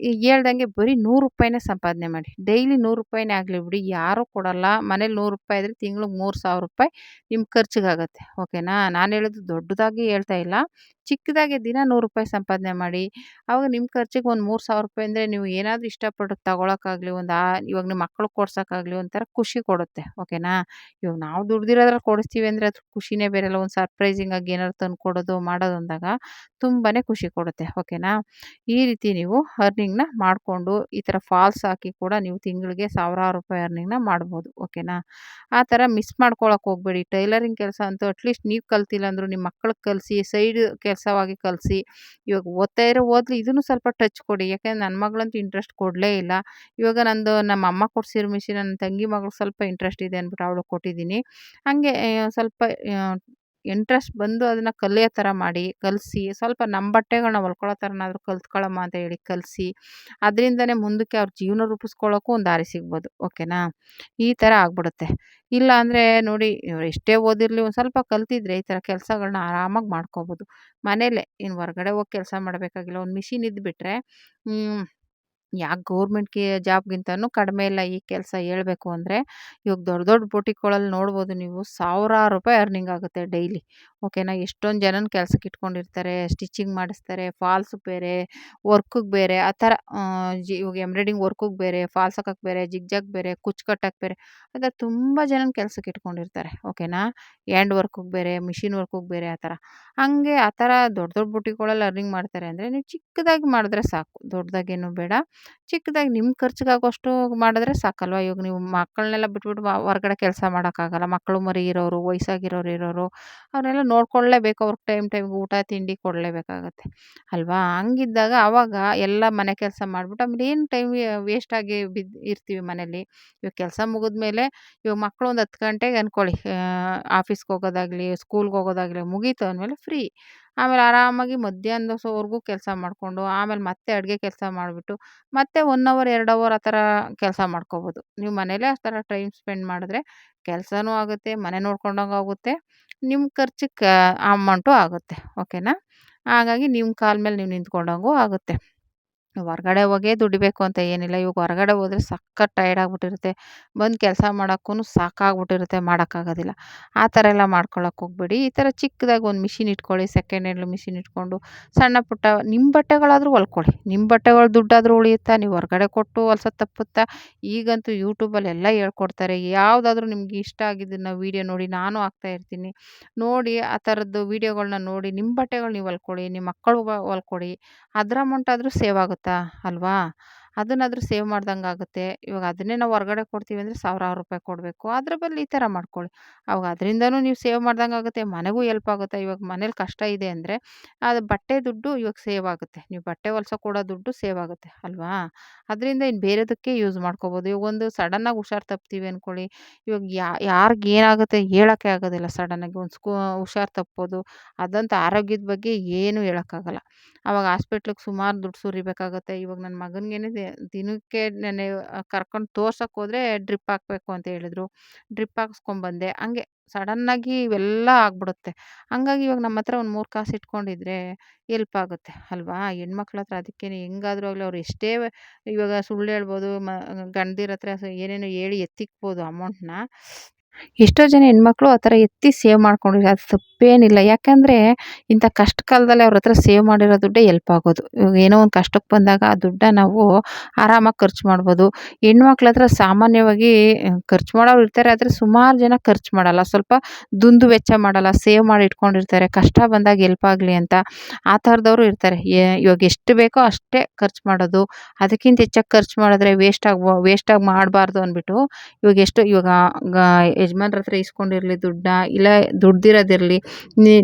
ಈಗ ಹೇಳ್ದಂಗೆ ಬರೀ ₹100 ಸಂಪಾದನೆ ಮಾಡಿ. ಡೈಲಿ ₹100 ಆಗಲಿ ಬಿಡಿ, ಯಾರೂ ಕೊಡಲ್ಲ. ಮನೇಲಿ ₹100 ಇದ್ರೆ ತಿಂಗ್ಳಿಗೆ ₹3000 ನಿಮ್ಮ ಖರ್ಚಿಗಾಗತ್ತೆ. ಓಕೆನಾ? ನಾನು ಹೇಳೋದು ದೊಡ್ಡದಾಗಿ ಹೇಳ್ತಾ ಇಲ್ಲ. ಚಿಕ್ಕದಾಗಿ ದಿನ ₹100 ಸಂಪಾದನೆ ಮಾಡಿ. ಆವಾಗ ನಿಮ್ಮ ಖರ್ಚಿಗೆ ಒಂದು ₹3000 ಅಂದರೆ ನೀವು ಏನಾದರೂ ಇಷ್ಟಪಟ್ಟು ತಗೊಳಕ್ಕಾಗಲಿ, ಇವಾಗ ನಿಮ್ಮ ಮಕ್ಳಿಗೆ ಕೊಡ್ಸೋಕ್ಕಾಗಲಿ ಒಂಥರ ಖುಷಿ ಕೊಡುತ್ತೆ. ಓಕೆನಾ? ಇವಾಗ ನಾವು ದುಡ್ದಿರೋದ್ರಲ್ಲಿ ಕೊಡಿಸ್ತೀವಿ ಅಂದರೆ ಅದ್ರ ಖುಷಿನೇ ಬೇರೆ ಅಲ್ಲ. ಒಂದು ಸರ್ಪ್ರೈಸಿಂಗ್ ಆಗಿ ಏನಾದ್ರು ತಂದು ಕೊಡೋದು, ಮಾಡೋದು ಅಂದಾಗ ತುಂಬಾನೇ ಖುಷಿ ಕೊಡುತ್ತೆ. ಓಕೆನಾ? ಈ ರೀತಿ ನೀವು ಅರ್ನಿಂಗ್‌ನ ಮಾಡಿಕೊಂಡು ಈ ಥರ ಫಾಲ್ಸ್ ಹಾಕಿ ಕೂಡ ನೀವು ತಿಂಗಳಿಗೆ ಸಾವಿರಾರು ರೂಪಾಯಿ ಅರ್ನಿಂಗ್‌ನ ಮಾಡ್ಬೋದು. ಓಕೆನಾ? ಆ ಥರ ಮಿಸ್ ಮಾಡ್ಕೊಳಕ್ಕೆ ಹೋಗಬೇಡಿ. ಟೈಲರಿಂಗ್ ಕೆಲಸ ಅಂತೂ ಅಟ್‌ಲೀಸ್ಟ್ ನೀವು ಕಲ್ತಿಲ್ಲ ಅಂದ್ರು ನಿಮ್ಮ ಮಕ್ಳಿಗೆ ಕಲಿಸಿ, ಸೈಡ್ ಕೆಲಸವಾಗಿ ಕಲಿಸಿ. ಇವಾಗ ಓದ್ತಾ ಇರೋ ಓದ್ಲಿ ಇದನ್ನು ಸ್ವಲ್ಪ ಟಚ್ ಕೊಡಿ. ಯಾಕಂದ್ರೆ ನನ್ನ ಮಗಳಂತೂ ಇಂಟ್ರೆಸ್ಟ್ ಕೊಡಲೇ ಇಲ್ಲ. ಇವಾಗ ನಂದು ನಮ್ಮ ಅಮ್ಮ ಕೊಡ್ಸಿರೋ ಮಿಷಿನ್ ನನ್ನ ತಂಗಿ ಮಗಳಿಗೆ ಸ್ವಲ್ಪ ಇಂಟ್ರೆಸ್ಟ್ ಇದೆ ಅಂದ್ಬಿಟ್ಟು ಅವಳಿಗೆ ಕೊಟ್ಟಿದ್ದೀನಿ. ಹಂಗೆ ಸ್ವಲ್ಪ ಆಹ್, ಇಂಟ್ರೆಸ್ಟ್ ಬಂದು ಅದನ್ನ ಕಲಿಯೋ ಥರ ಮಾಡಿ, ಕಲಿಸಿ ಸ್ವಲ್ಪ ನಮ್ಮ ಬಟ್ಟೆಗಳನ್ನ ಹೊಲ್ಕೊಳ್ಳೋ ಥರನಾದ್ರೂ ಕಲ್ತ್ಕೊಳ್ಳಮ್ಮ ಅಂತ ಹೇಳಿ ಕಲಿಸಿ, ಅದರಿಂದನೇ ಮುಂದಕ್ಕೆ ಅವ್ರ ಜೀವನ ರೂಪಿಸ್ಕೊಳ್ಳೋಕ್ಕೂ ಒಂದು ದಾರಿ ಸಿಗ್ಬೋದು. ಓಕೆನಾ? ಈ ಥರ ಆಗ್ಬಿಡುತ್ತೆ. ಇಲ್ಲ ಅಂದರೆ ನೋಡಿ ಇವ್ರು ಎಷ್ಟೇ ಓದಿರಲಿ ಒಂದು ಸ್ವಲ್ಪ ಕಲ್ತಿದ್ರೆ ಈ ಥರ ಕೆಲಸಗಳನ್ನ ಆರಾಮಾಗಿ ಮಾಡ್ಕೋಬೋದು. ಮನೇಲೇ ಇನ್ನು ಹೊರಗಡೆ ಹೋಗಿ ಕೆಲಸ ಮಾಡಬೇಕಾಗಿಲ್ಲ. ಒಂದು ಮಿಷಿನ್ ಇದ್ದುಬಿಟ್ರೆ ಹ್ಮ್ ಯಾಕೆ ಗೌರ್ಮೆಂಟ್‌ಗೆ ಜಾಬ್‌ಗಿಂತನೂ ಕಡಿಮೆ ಇಲ್ಲ ಈ ಕೆಲಸ ಹೇಳ್ಬೇಕು ಅಂದರೆ. ಇವಾಗ ದೊಡ್ಡ ದೊಡ್ಡ ಬೊಟಿಕ್‌ಗಳಲ್ಲಿ ನೋಡ್ಬೋದು ನೀವು ಸಾವಿರಾರು ರೂಪಾಯಿ ಅರ್ನಿಂಗ್ ಆಗುತ್ತೆ ಡೈಲಿ. ಓಕೆನಾ? ಎಷ್ಟೊಂದು ಜನನ ಕೆಲ್ಸಕ್ಕೆ ಇಟ್ಕೊಂಡಿರ್ತಾರೆ. ಸ್ಟಿಚಿಂಗ್ ಮಾಡಿಸ್ತಾರೆ, ಫಾಲ್ಸ್ ಬೇರೆ, ವರ್ಕ್‌ಗೆ ಬೇರೆ ಆ ಥರ ಇವಾಗ ಎಂಬ್ರಾಯ್ಡಿಂಗ್ ವರ್ಕ್‌ಗೆ ಬೇರೆ, ಫಾಲ್ಸ್ ಹಾಕಕ್ಕೆ ಬೇರೆ, ಜಿಗ್‌ಜಾಗ್ ಬೇರೆ, ಕುಚ್ಚು ಕಟ್ಟಕ್ಕೆ ಬೇರೆ ಆ ಥರ ತುಂಬ ಜನನ ಕೆಲ್ಸಕ್ಕೆ ಇಟ್ಕೊಂಡಿರ್ತಾರೆ. ಓಕೆನಾ? ಹ್ಯಾಂಡ್ ವರ್ಕ್‌ಗೆ ಬೇರೆ, ಮಿಷಿನ್ ವರ್ಕ್‌ಗೆ ಬೇರೆ ಆ ಥರ. ಹಂಗೆ ಆ ಥರ ದೊಡ್ಡ ದೊಡ್ಡ ಬೊಟಿಕ್‌ಗಳಲ್ಲಿ ಅರ್ನಿಂಗ್ ಮಾಡ್ತಾರೆ ಅಂದರೆ ನೀವು ಚಿಕ್ಕದಾಗಿ ಮಾಡಿದ್ರೆ ಸಾಕು. ದೊಡ್ಡದಾಗೇನು ಬೇಡ. ಚಿಕ್ಕದಾಗಿ ನಿಮ್ಮ ಖರ್ಚಿಗಾಗೋಷ್ಟು ಮಾಡಿದ್ರೆ ಸಾಕಲ್ವಾ? ಇವಾಗ ನೀವು ಮಕ್ಕಳನ್ನೆಲ್ಲ ಬಿಟ್ಬಿಟ್ಟು ಹೊರಗಡೆ ಕೆಲಸ ಮಾಡೋಕ್ಕಾಗಲ್ಲ. ಮಕ್ಕಳು ಮರಿ ಇರೋರು, ವಯಸ್ಸಾಗಿರೋರು ಇರೋರು, ಅವ್ರನ್ನೆಲ್ಲ ನೋಡ್ಕೊಳ್ಳೇಬೇಕು. ಅವ್ರಿಗೆ ಟೈಮ್‌ಗೆ ಊಟ, ತಿಂಡಿ ಕೊಡಲೇಬೇಕಾಗತ್ತೆ. ಅಲ್ವಾ? ಹಂಗಿದ್ದಾಗ ಆವಾಗ ಎಲ್ಲ ಮನೆ ಕೆಲಸ ಮಾಡ್ಬಿಟ್ಟು ಆಮೇಲೆ ಏನು ಟೈಮ್ ವೇಸ್ಟ್ ಆಗಿ ಇರ್ತೀವಿ ಮನೇಲಿ. ಇವಾಗ ಕೆಲಸ ಮುಗಿದ್ಮೇಲೆ ಇವಾಗ ಮಕ್ಕಳು ಒಂದು 10 ಗಂಟೆಗೆ ಅನ್ಕೊಳ್ಳಿ ಆಫೀಸ್‌ಗೆ ಹೋಗೋದಾಗ್ಲಿ, ಸ್ಕೂಲ್‌ಗೆ ಹೋಗೋದಾಗ್ಲಿ ಮುಗೀತು ಅಂದಮೇಲೆ ಫ್ರೀ. ಆಮೇಲೆ ಆರಾಮಾಗಿ ಮಧ್ಯಾಹ್ನದವರೆಗೂ ಕೆಲಸ ಮಾಡಿಕೊಂಡು ಆಮೇಲೆ ಮತ್ತೆ ಅಡುಗೆ ಕೆಲಸ ಮಾಡಿಬಿಟ್ಟು ಮತ್ತೆ 1 ಅವರ್ 2 ಅವರ್ ಆ ಥರ ಕೆಲಸ ಮಾಡ್ಕೋಬೋದು. ನೀವು ಮನೇಲೇ ಆ ಥರ ಟೈಮ್ ಸ್ಪೆಂಡ್ ಮಾಡಿದ್ರೆ ಕೆಲಸನೂ ಆಗುತ್ತೆ, ಮನೆ ನೋಡ್ಕೊಂಡಂಗೂ ಆಗುತ್ತೆ, ನಿಮ್ಮ ಖರ್ಚಿಗೆ ಅಮೌಂಟು ಆಗುತ್ತೆ. ಓಕೆನಾ? ಹಾಗಾಗಿ ನಿಮ್ಮ ಕಾಲ ಮೇಲೆ ನೀವು ನಿಂತ್ಕೊಂಡಂಗೂ ಆಗುತ್ತೆ. ಹೊರಗಡೆ ಹೋಗೇ ದುಡಿಬೇಕು ಅಂತ ಏನಿಲ್ಲ. ಇವಾಗ ಹೊರಗಡೆ ಹೋದ್ರೆ ಸಖತ್ ಟಯರ್ಡ್ ಆಗ್ಬಿಟ್ಟಿರುತ್ತೆ. ಬಂದು ಕೆಲಸ ಮಾಡೋಕ್ಕೂ ಸಾಕಾಗ್ಬಿಟ್ಟಿರುತ್ತೆ, ಮಾಡೋಕ್ಕಾಗೋದಿಲ್ಲ. ಆ ಥರ ಎಲ್ಲ ಮಾಡ್ಕೊಳಕ್ಕೆ ಹೋಗ್ಬೇಡಿ. ಈ ಥರ ಚಿಕ್ಕದಾಗಿ ಒಂದು ಮಿಷಿನ್ ಇಟ್ಕೊಳ್ಳಿ, ಸೆಕೆಂಡ್ ಹ್ಯಾಂಡ್ ಮಿಷಿನ್ ಇಟ್ಕೊಂಡು ಸಣ್ಣ ಪುಟ್ಟ ನಿಮ್ಮ ಬಟ್ಟೆಗಳಾದರೂ ಹೊಲ್ಕೊಳ್ಳಿ. ನಿಮ್ಮ ಬಟ್ಟೆಗಳು ದುಡ್ಡಾದರೂ ಉಳಿಯುತ್ತಾ, ನೀವು ಹೊರಗಡೆ ಕೊಟ್ಟು ಹೊಲ್ಸೋದು ತಪ್ಪುತ್ತಾ? ಈಗಂತೂ ಯೂಟ್ಯೂಬಲ್ಲಿ ಎಲ್ಲ ಹೇಳ್ಕೊಡ್ತಾರೆ. ಯಾವುದಾದ್ರೂ ನಿಮ್ಗೆ ಇಷ್ಟ ಆಗಿದ್ದನ್ನ ವೀಡಿಯೋ ನೋಡಿ ನಾನು ಹಾಕ್ತಾ ಇರ್ತೀನಿ. ನೋಡಿ ಆ ಥರದ್ದು ವೀಡಿಯೋಗಳನ್ನ ನೋಡಿ ನಿಮ್ಮ ಬಟ್ಟೆಗಳು ನೀವು ಹೊಲ್ಕೊಳ್ಳಿ, ನಿಮ್ಮ ಮಕ್ಕಳು ಹೊಲ್ಕೊಡಿ. ಅದ್ರ ಅಮೌಂಟ್ ಆದರೂ ಸೇವ್ ಆಗುತ್ತಾ ಅಲ್ವಾ? ಅದನ್ನಾದರೂ ಸೇವ್ ಮಾಡ್ದಂಗೆ ಆಗುತ್ತೆ. ಇವಾಗ ಅದನ್ನೇ ನಾವು ಹೊರಗಡೆ ಕೊಡ್ತೀವಿ ಅಂದರೆ ಸಾವಿರಾರು ರೂಪಾಯಿ ಕೊಡಬೇಕು. ಅದ್ರ ಬದಲು ಈ ಥರ ಮಾಡ್ಕೊಳ್ಳಿ. ಅವಾಗ ಅದರಿಂದನೂ ನೀವು ಸೇವ್ ಮಾಡ್ದಂಗೆ ಆಗುತ್ತೆ, ಮನೆಗೂ ಹೆಲ್ಪ್ ಆಗುತ್ತೆ. ಇವಾಗ ಮನೇಲಿ ಕಷ್ಟ ಇದೆ ಅಂದರೆ ಅದು ಬಟ್ಟೆ ದುಡ್ಡು ಇವಾಗ ಸೇವ್ ಆಗುತ್ತೆ. ನೀವು ಬಟ್ಟೆ ಹೊಲ್ಸೋಕೆ ಕೊಡೋ ದುಡ್ಡು ಸೇವ್ ಆಗುತ್ತೆ ಅಲ್ವಾ? ಅದರಿಂದ ಇನ್ನು ಬೇರೆದಕ್ಕೆ ಯೂಸ್ ಮಾಡ್ಕೋಬೋದು. ಇವಾಗ ಒಂದು ಸಡನ್ನಾಗಿ ಹುಷಾರು ತಪ್ತೀವಿ ಅಂದ್ಕೊಳ್ಳಿ, ಇವಾಗ ಯಾರಿಗೆ ಏನಾಗುತ್ತೆ ಹೇಳೋಕ್ಕೆ ಆಗೋದಿಲ್ಲ ಸಡನ್ನಾಗಿ ಒಂದು ಹುಷಾರು ತಪ್ಪೋದು, ಅದಂತೂ ಆರೋಗ್ಯದ ಬಗ್ಗೆ ಏನೂ ಹೇಳೋಕ್ಕಾಗಲ್ಲ. ಆವಾಗ ಹಾಸ್ಪಿಟ್ಲಿಗೆ ಸುಮಾರು ದುಡ್ಡು ಸುರಿಬೇಕಾಗುತ್ತೆ. ಇವಾಗ ನನ್ನ ಮಗನಿಗೇನೆ ದಿನಕ್ಕೆ ನೆನ್ನೆ ಕರ್ಕೊಂಡು ತೋರ್ಸಕ್ಕೆ ಹೋದ್ರೆ ಡ್ರಿಪ್ ಹಾಕಬೇಕು ಅಂತ ಹೇಳಿದ್ರು. ಡ್ರಿಪ್ ಹಾಕ್ಸ್ಕೊಂಬಂದೆ. ಹಂಗೆ ಸಡನ್ನಾಗಿ ಇವೆಲ್ಲ ಆಗ್ಬಿಡುತ್ತೆ. ಹಂಗಾಗಿ ಇವಾಗ ನಮ್ಮ ಹತ್ರ ಒಂದು 3 ಕಾಸು ಇಟ್ಕೊಂಡಿದ್ರೆ ಹೆಲ್ಪ್ ಆಗುತ್ತೆ ಅಲ್ವಾ? ಹೆಣ್ಮಕ್ಳ ಹತ್ರ ಅದಕ್ಕೇನೆ ಹೆಂಗಾದ್ರೂ ಆಗಲಿ ಅವ್ರು ಎಷ್ಟೇ ಇವಾಗ ಸುಳ್ಳು ಹೇಳ್ಬೋದು, ಗಂಡದಿರ ಹತ್ರ ಏನೇನೋ ಹೇಳಿ ಎತ್ತಿಕ್ಬೋದು ಅಮೌಂಟ್‌ನ. ಎಷ್ಟೋ ಜನ ಹೆಣ್ಮಕ್ಳು ಆ ಥರ ಎತ್ತಿ ಸೇವ್ ಮಾಡ್ಕೊಂಡಿದ್ದಾರೆ. ಅದು ತಪ್ಪೇನಿಲ್ಲ. ಯಾಕಂದರೆ ಇಂಥ ಕಷ್ಟ ಕಾಲದಲ್ಲಿ ಅವ್ರ ಹತ್ರ ಸೇವ್ ಮಾಡಿರೋ ದುಡ್ಡೇ ಹೆಲ್ಪ್ ಆಗೋದು. ಇವಾಗ ಏನೋ ಒಂದು ಕಷ್ಟಕ್ಕೆ ಬಂದಾಗ ಆ ದುಡ್ಡನ್ನ ನಾವು ಆರಾಮಾಗಿ ಖರ್ಚು ಮಾಡ್ಬೋದು. ಹೆಣ್ಮಕ್ಳ ಹತ್ರ ಸಾಮಾನ್ಯವಾಗಿ ಖರ್ಚು ಮಾಡೋರು ಇರ್ತಾರೆ. ಆದರೆ ಸುಮಾರು ಜನ ಖರ್ಚು ಮಾಡಲ್ಲ. ಸ್ವಲ್ಪ ದುಂದು ವೆಚ್ಚ ಮಾಡಲ್ಲ. ಸೇವ್ ಮಾಡಿ ಇಟ್ಕೊಂಡಿರ್ತಾರೆ. ಕಷ್ಟ ಬಂದಾಗ ಹೆಲ್ಪ್ ಆಗಲಿ ಅಂತ. ಆ ಥರದವರು ಇರ್ತಾರೆ. ಇವಾಗ ಎಷ್ಟು ಬೇಕೋ ಅಷ್ಟೇ ಖರ್ಚು ಮಾಡೋದು. ಅದಕ್ಕಿಂತ ಹೆಚ್ಚಾಗಿ ಖರ್ಚು ಮಾಡಿದ್ರೆ ವೇಸ್ಟಾಗಿ ಮಾಡಬಾರ್ದು ಅಂದ್ಬಿಟ್ಟು ಇವಾಗ ಗ ಯಜಮಾನ್ರ ಹತ್ರ ಇಸ್ಕೊಂಡಿರಲಿ ದುಡ್ಡನ್ನ, ಇಲ್ಲ ದುಡ್ದಿರೋದಿರಲಿ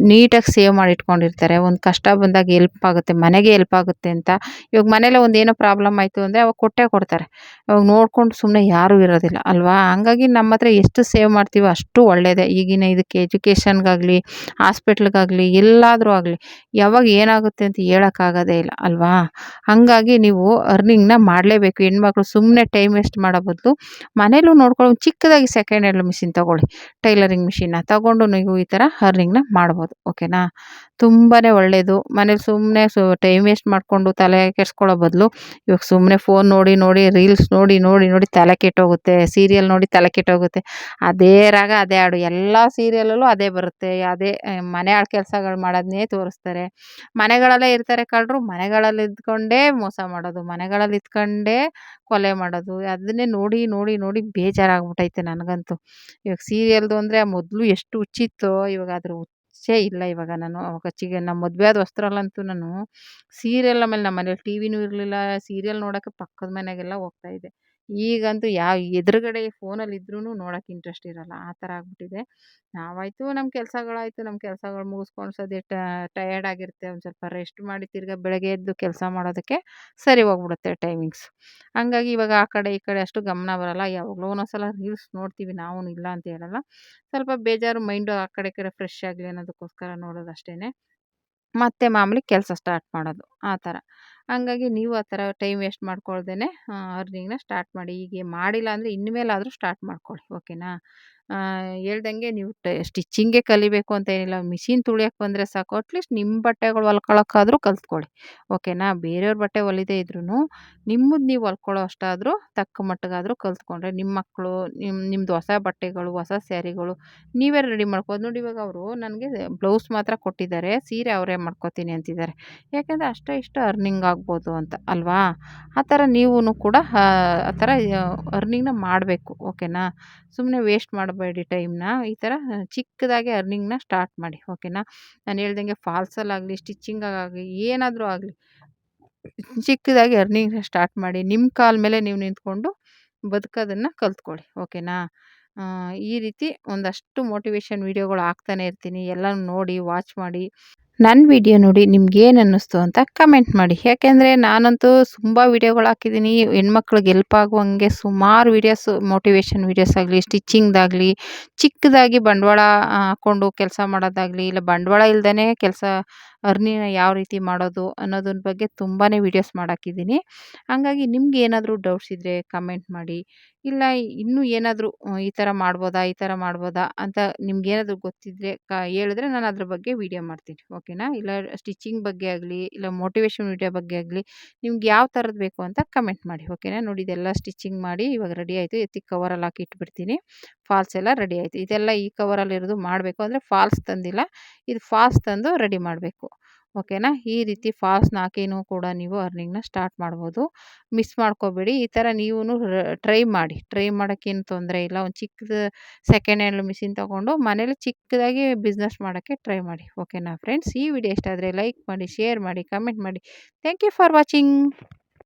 ನೀಟಾಗಿ ಸೇವ್ ಮಾಡಿ ಇಟ್ಕೊಂಡಿರ್ತಾರೆ. ಒಂದು ಕಷ್ಟ ಬಂದಾಗ ಹೆಲ್ಪ್ ಆಗುತ್ತೆ, ಮನೆಗೆ ಹೆಲ್ಪ್ ಆಗುತ್ತೆ ಅಂತ. ಇವಾಗ ಮನೇಲೇ ಒಂದೇನೋ ಪ್ರಾಬ್ಲಮ್ ಆಯಿತು ಅಂದರೆ ಅವಾಗ ಕೊಟ್ಟೇ ಕೊಡ್ತಾರೆ. ಅವಾಗ ನೋಡ್ಕೊಂಡು ಸುಮ್ಮನೆ ಯಾರೂ ಇರೋದಿಲ್ಲ ಅಲ್ವಾ? ಹಂಗಾಗಿ ನಮ್ಮ ಹತ್ರ ಎಷ್ಟು ಸೇವ್ ಮಾಡ್ತೀವೋ ಅಷ್ಟು ಒಳ್ಳೆಯದೇ. ಈಗಿನ ಇದಕ್ಕೆ ಎಜುಕೇಷನ್ಗಾಗಲಿ, ಹಾಸ್ಪಿಟ್ಲ್ಗಾಗಲಿ ಎಲ್ಲಾದರೂ ಆಗಲಿ ಯಾವಾಗ ಏನಾಗುತ್ತೆ ಅಂತ ಹೇಳೋಕ್ಕಾಗೋದೇ ಇಲ್ಲ ಅಲ್ವಾ? ಹಾಗಾಗಿ ನೀವು ಅರ್ನಿಂಗ್‌ನ ಮಾಡಲೇಬೇಕು. ಹೆಣ್ಮಕ್ಳು ಸುಮ್ಮನೆ ಟೈಮ್ ವೇಸ್ಟ್ ಮಾಡೋ ಬದಲು ಮನೇಲೂ ನೋಡ್ಕೊಳ್ಳೋ ಚಿಕ್ಕದಾಗಿ ಸೆಕೆಂಡ್ ಹ್ಯಾಂಡ್ ಮಿಷಿನ್ ತೊಗೊಳ್ಳಿ. ಟೈಲರಿಂಗ್ ಮಿಷಿನ್ನ ತಗೊಂಡು ನೀವು ಈ ಥರ ಅರ್ನಿಂಗ್‌ನ ಮಾಡ್ಬೋದು. ಓಕೆನಾ? ತುಂಬಾ ಒಳ್ಳೆಯದು. ಮನೇಲಿ ಸುಮ್ಮನೆ ಟೈಮ್ ವೇಸ್ಟ್ ಮಾಡಿಕೊಂಡು ತಲೆ ಕೆಡಿಸ್ಕೊಳ್ಳೋ ಬದಲು ಇವಾಗ ಸುಮ್ಮನೆ ಫೋನ್ ನೋಡಿ ನೋಡಿ ರೀಲ್ಸ್ ನೋಡಿ ನೋಡಿ ನೋಡಿ ತಲೆ ಕೆಟ್ಟೋಗುತ್ತೆ. ಸೀರಿಯಲ್ ನೋಡಿ ತಲೆ ಕೆಟ್ಟೋಗುತ್ತೆ. ಅದೇ ರಾಗ ಅದೇ ಹಾಡು. ಎಲ್ಲ ಸೀರಿಯಲಲ್ಲೂ ಅದೇ ಬರುತ್ತೆ. ಅದೇ ಮನೆ ಕೆಲಸಗಳು ಮಾಡೋದನ್ನೇ ತೋರಿಸ್ತಾರೆ. ಮನೆಗಳಲ್ಲೇ ಇರ್ತಾರೆ ಕಳ್ಳರು. ಮನೆಗಳಲ್ಲಿ ಇದ್ಕೊಂಡೇ ಮೋಸ ಮಾಡೋದು. ಮನೆಗಳಲ್ಲಿ ಇದ್ಕೊಂಡೇ ಕೊಲೆ ಮಾಡೋದು. ಅದನ್ನೇ ನೋಡಿ ನೋಡಿ ನೋಡಿ ಬೇಜಾರಾಗ್ಬಿಟ್ಟೈತೆ ನನಗಂತೂ. ಇವಾಗ ಸೀರಿಯಲ್ದು ಅಂದರೆ ಮೊದಲು ಎಷ್ಟು ಹುಚ್ಚಿತ್ತೋ ಇವಾಗ ಅದ್ರ ಹುಚ್ಚೇ ಇಲ್ಲ ಇವಾಗ. ನಾನು ಅವಾಗ ನಮ್ಮ ಮದುವೆ ಆದ ಹೊಸ್ತ್ರಲ್ಲಂತೂ ನಾನು ಸೀರಿಯಲ್ ಆಮೇಲೆ ನಮ್ಮ ಮನೇಲಿ ಟಿವಿನೂ ಇರಲಿಲ್ಲ. ಸೀರಿಯಲ್ ನೋಡೋಕ್ಕೆ ಪಕ್ಕದ ಮನೆಗೆಲ್ಲ ಹೋಗ್ತಾಯಿದ್ದೆ. ಈಗಂತೂ ಎದುರುಗಡೆ ಫೋನಲ್ಲಿ ಇದ್ರೂ ನೋಡೋಕ್ಕೆ ಇಂಟ್ರೆಸ್ಟ್ ಇರಲ್ಲ. ಆ ಥರ ಆಗ್ಬಿಟ್ಟಿದೆ. ನಾವಾಯಿತು ನಮ್ಮ ಕೆಲಸಗಳಾಯಿತು. ನಮ್ಮ ಕೆಲಸಗಳು ಮುಗಿಸ್ಕೊಂಡು ಸದ್ಯ ಟಯರ್ಡ್ ಆಗಿರುತ್ತೆ. ಒಂದು ಸ್ವಲ್ಪ ರೆಸ್ಟ್ ಮಾಡಿ ತಿರ್ಗಾ ಬೆಳಗ್ಗೆ ಎದ್ದು ಕೆಲಸ ಮಾಡೋದಕ್ಕೆ ಸರಿ ಹೋಗ್ಬಿಡುತ್ತೆ ಟೈಮಿಂಗ್ಸ್. ಹಂಗಾಗಿ ಇವಾಗ ಆ ಕಡೆ ಈ ಕಡೆ ಅಷ್ಟು ಗಮನ ಬರಲ್ಲ. ಯಾವಾಗಲೋ ಒಂದೊಂದ್ಸಲ ರೀಲ್ಸ್ ನೋಡ್ತೀವಿ ನಾವು, ಇಲ್ಲ ಅಂತ ಹೇಳಲ್ಲ. ಸ್ವಲ್ಪ ಬೇಜಾರು ಮೈಂಡು ಆ ಕಡೆ ಈ ಕಡೆ ಫ್ರೆಶ್ ಆಗಲಿ ಅನ್ನೋದಕ್ಕೋಸ್ಕರ ನೋಡೋದು ಅಷ್ಟೇನೆ. ಮತ್ತೆ ಮಾಮೂಲಿ ಕೆಲಸ ಸ್ಟಾರ್ಟ್ ಮಾಡೋದು ಆ ಥರ. ಹಂಗಾಗಿ ನೀವು ಆ ಥರ ಟೈಮ್ ವೇಸ್ಟ್ ಮಾಡ್ಕೊಳ್ದೇನೆ ಅರ್ನಿಂಗ್‌ನ ಸ್ಟಾರ್ಟ್ ಮಾಡಿ. ಹೀಗೆ ಮಾಡಿಲ್ಲ ಅಂದರೆ ಇನ್ಮೇಲಾದರೂ ಸ್ಟಾರ್ಟ್ ಮಾಡ್ಕೊಳ್ಳಿ. ಓಕೆನಾ? ಹೇಳ್ದಂಗೆ ನೀವು ಸ್ಟಿಚಿಂಗೇ ಕಲಿಬೇಕು ಅಂತ ಏನಿಲ್ಲ. ಮಿಷಿನ್ ತುಳಿಯಕ್ಕೆ ಬಂದರೆ ಸಾಕು. ಅಟ್ಲೀಸ್ಟ್ ನಿಮ್ಮ ಬಟ್ಟೆಗಳು ಹೊಲ್ಕೊಳಕ್ಕಾದ್ರೂ ಕಲ್ತ್ಕೊಳ್ಳಿ. ಓಕೆನಾ? ಬೇರೆಯವ್ರ ಬಟ್ಟೆ ಹೊಲಿದೇ ಇದ್ರೂ ನಿಮ್ಮದು ನೀವು ಹೊಲ್ಕೊಳ್ಳೋ ಅಷ್ಟಾದರೂ ತಕ್ಕ ಮಟ್ಟಿಗಾದರೂ ಕಲ್ತ್ಕೊಂಡ್ರೆ ನಿಮ್ಮ ಮಕ್ಕಳು ನಿಮ್ಮದು ಹೊಸ ಬಟ್ಟೆಗಳು, ಹೊಸ ಸ್ಯಾರಿಗಳು ನೀವೇ ರೆಡಿ ಮಾಡ್ಕೋಬೋದು. ನೋಡಿ ಇವಾಗ ಅವರು ನನಗೆ ಬ್ಲೌಸ್ ಮಾತ್ರ ಕೊಟ್ಟಿದ್ದಾರೆ. ಸೀರೆ ಅವರೇ ಮಾಡ್ಕೋತೀನಿ ಅಂತಿದ್ದಾರೆ. ಯಾಕೆಂದರೆ ಅಷ್ಟೋ ಇಷ್ಟೋ ಅರ್ನಿಂಗ್ ಆಗ್ಬೋದು ಅಂತ ಅಲ್ವಾ? ಆ ಥರ ನೀವೂ ಕೂಡ ಆ ಥರ ಅರ್ನಿಂಗ್‌ನ ಮಾಡಬೇಕು. ಓಕೆನಾ? ಸುಮ್ಮನೆ ವೇಸ್ಟ್ ಮಾಡಬೇಡಿ ಟೈಮ್‌ನ. ಈ ಥರ ಚಿಕ್ಕದಾಗಿ ಅರ್ನಿಂಗ್‌ನ ಸ್ಟಾರ್ಟ್ ಮಾಡಿ. ಓಕೆನಾ? ನಾನು ಹೇಳ್ದಂಗೆ ಫಾಲ್ಸಲ್ಲಾಗಲಿ, ಸ್ಟಿಚಿಂಗಾಗಲಿ ಏನಾದರೂ ಆಗಲಿ ಚಿಕ್ಕದಾಗಿ ಅರ್ನಿಂಗ್‌ನ ಸ್ಟಾರ್ಟ್ ಮಾಡಿ. ನಿಮ್ಮ ಕಾಲ ಮೇಲೆ ನೀವು ನಿಂತ್ಕೊಂಡು ಬದುಕೋದನ್ನು ಕಲ್ತ್ಕೊಳ್ಳಿ. ಓಕೆನಾ? ಈ ರೀತಿ ಒಂದಷ್ಟು ಮೋಟಿವೇಶನ್ ವೀಡಿಯೋಗಳು ಹಾಕ್ತಾನೆ ಇರ್ತೀನಿ. ಎಲ್ಲನೂ ನೋಡಿ, ವಾಚ್ ಮಾಡಿ. ನನ್ನ ವಿಡಿಯೋ ನೋಡಿ ನಿಮ್ಗೇನು ಅನ್ನಿಸ್ತು ಅಂತ ಕಮೆಂಟ್ ಮಾಡಿ. ಯಾಕೆಂದರೆ ನಾನಂತೂ ತುಂಬ ವೀಡಿಯೋಗಳು ಹಾಕಿದ್ದೀನಿ. ಹೆಣ್ಮಕ್ಳಿಗೆ ಹೆಲ್ಪ್ ಆಗುವಂಗೆ ಸುಮಾರು ವೀಡಿಯೋಸು ಮೋಟಿವೇಶನ್ ವೀಡಿಯೋಸ್ ಆಗಲಿ, ಸ್ಟಿಚಿಂಗ್‌ದಾಗಲಿ, ಚಿಕ್ಕದಾಗಿ ಬಂಡವಾಳ ಹಾಕ್ಕೊಂಡು ಕೆಲಸ ಮಾಡೋದಾಗಲಿ, ಇಲ್ಲ ಬಂಡವಾಳ ಇಲ್ದೇ ಕೆಲಸ ಅರ್ನಿಂಗ್‌ನ ಯಾವ ರೀತಿ ಮಾಡೋದು ಅನ್ನೋದ್ರ ಬಗ್ಗೆ ತುಂಬಾ ವೀಡಿಯೋಸ್ ಮಾಡಾಕಿದ್ದೀನಿ. ಹಾಗಾಗಿ ನಿಮ್ಗೇನಾದರೂ ಡೌಟ್ಸ್ ಇದ್ದರೆ ಕಮೆಂಟ್ ಮಾಡಿ. ಇಲ್ಲ ಇನ್ನೂ ಏನಾದರೂ ಈ ಥರ ಮಾಡ್ಬೋದಾ, ಈ ಥರ ಮಾಡ್ಬೋದಾ ಅಂತ ನಿಮ್ಗೇನಾದರೂ ಗೊತ್ತಿದ್ದರೆ ಹೇಳಿದ್ರೆ ನಾನು ಅದ್ರ ಬಗ್ಗೆ ವೀಡಿಯೋ ಮಾಡ್ತೀನಿ. ಓಕೆನಾ? ಇಲ್ಲ ಸ್ಟಿಚಿಂಗ್ ಬಗ್ಗೆ ಆಗಲಿ, ಇಲ್ಲ ಮೋಟಿವೇಶನ್ ವೀಡಿಯೋ ಬಗ್ಗೆ ಆಗಲಿ ನಿಮ್ಗೆ ಯಾವ ಥರದ್ದು ಬೇಕು ಅಂತ ಕಮೆಂಟ್ ಮಾಡಿ. ಓಕೆನಾ? ನೋಡಿ ಇದೆಲ್ಲ ಸ್ಟಿಚಿಂಗ್ ಮಾಡಿ ಇವಾಗ ರೆಡಿ ಆಯಿತು. ಎತ್ತಿ ಕವರಲ್ಲಿ ಹಾಕಿ ಇಟ್ಬಿಡ್ತೀನಿ. ಫಾಲ್ಸ್ ಎಲ್ಲ ರೆಡಿ ಆಯಿತು. ಇದೆಲ್ಲ ಈ ಕವರಲ್ಲಿರೋದು ಮಾಡಬೇಕು ಅಂದರೆ ಫಾಲ್ಸ್ ತಂದಿಲ್ಲ. ಇದು ಫಾಲ್ಸ್ ತಂದು ರೆಡಿ ಮಾಡಬೇಕು. ಓಕೆನಾ? ಈ ರೀತಿ ಫಾಲ್ಸ್‌ನ ಹಾಕಿನೂ ಕೂಡ ನೀವು ಅರ್ನಿಂಗ್‌ನ ಸ್ಟಾರ್ಟ್ ಮಾಡ್ಬೋದು. ಮಿಸ್ ಮಾಡ್ಕೋಬೇಡಿ. ಈ ಥರ ನೀವೂ ಟ್ರೈ ಮಾಡಿ. ಟ್ರೈ ಮಾಡೋಕ್ಕೇನು ತೊಂದರೆ ಇಲ್ಲ. ಒಂದು ಚಿಕ್ಕದು ಸೆಕೆಂಡ್ ಹ್ಯಾಂಡ್ ಮಿಷಿನ್ ತೊಗೊಂಡು ಮನೇಲಿ ಚಿಕ್ಕದಾಗಿ ಬಿಸ್ನೆಸ್ ಮಾಡೋಕ್ಕೆ ಟ್ರೈ ಮಾಡಿ. ಓಕೆನಾ ಫ್ರೆಂಡ್ಸ್? ಈ ವಿಡಿಯೋ ಇಷ್ಟ ಆದರೆ ಲೈಕ್ ಮಾಡಿ, ಶೇರ್ ಮಾಡಿ, ಕಮೆಂಟ್ ಮಾಡಿ. Thank you for watching.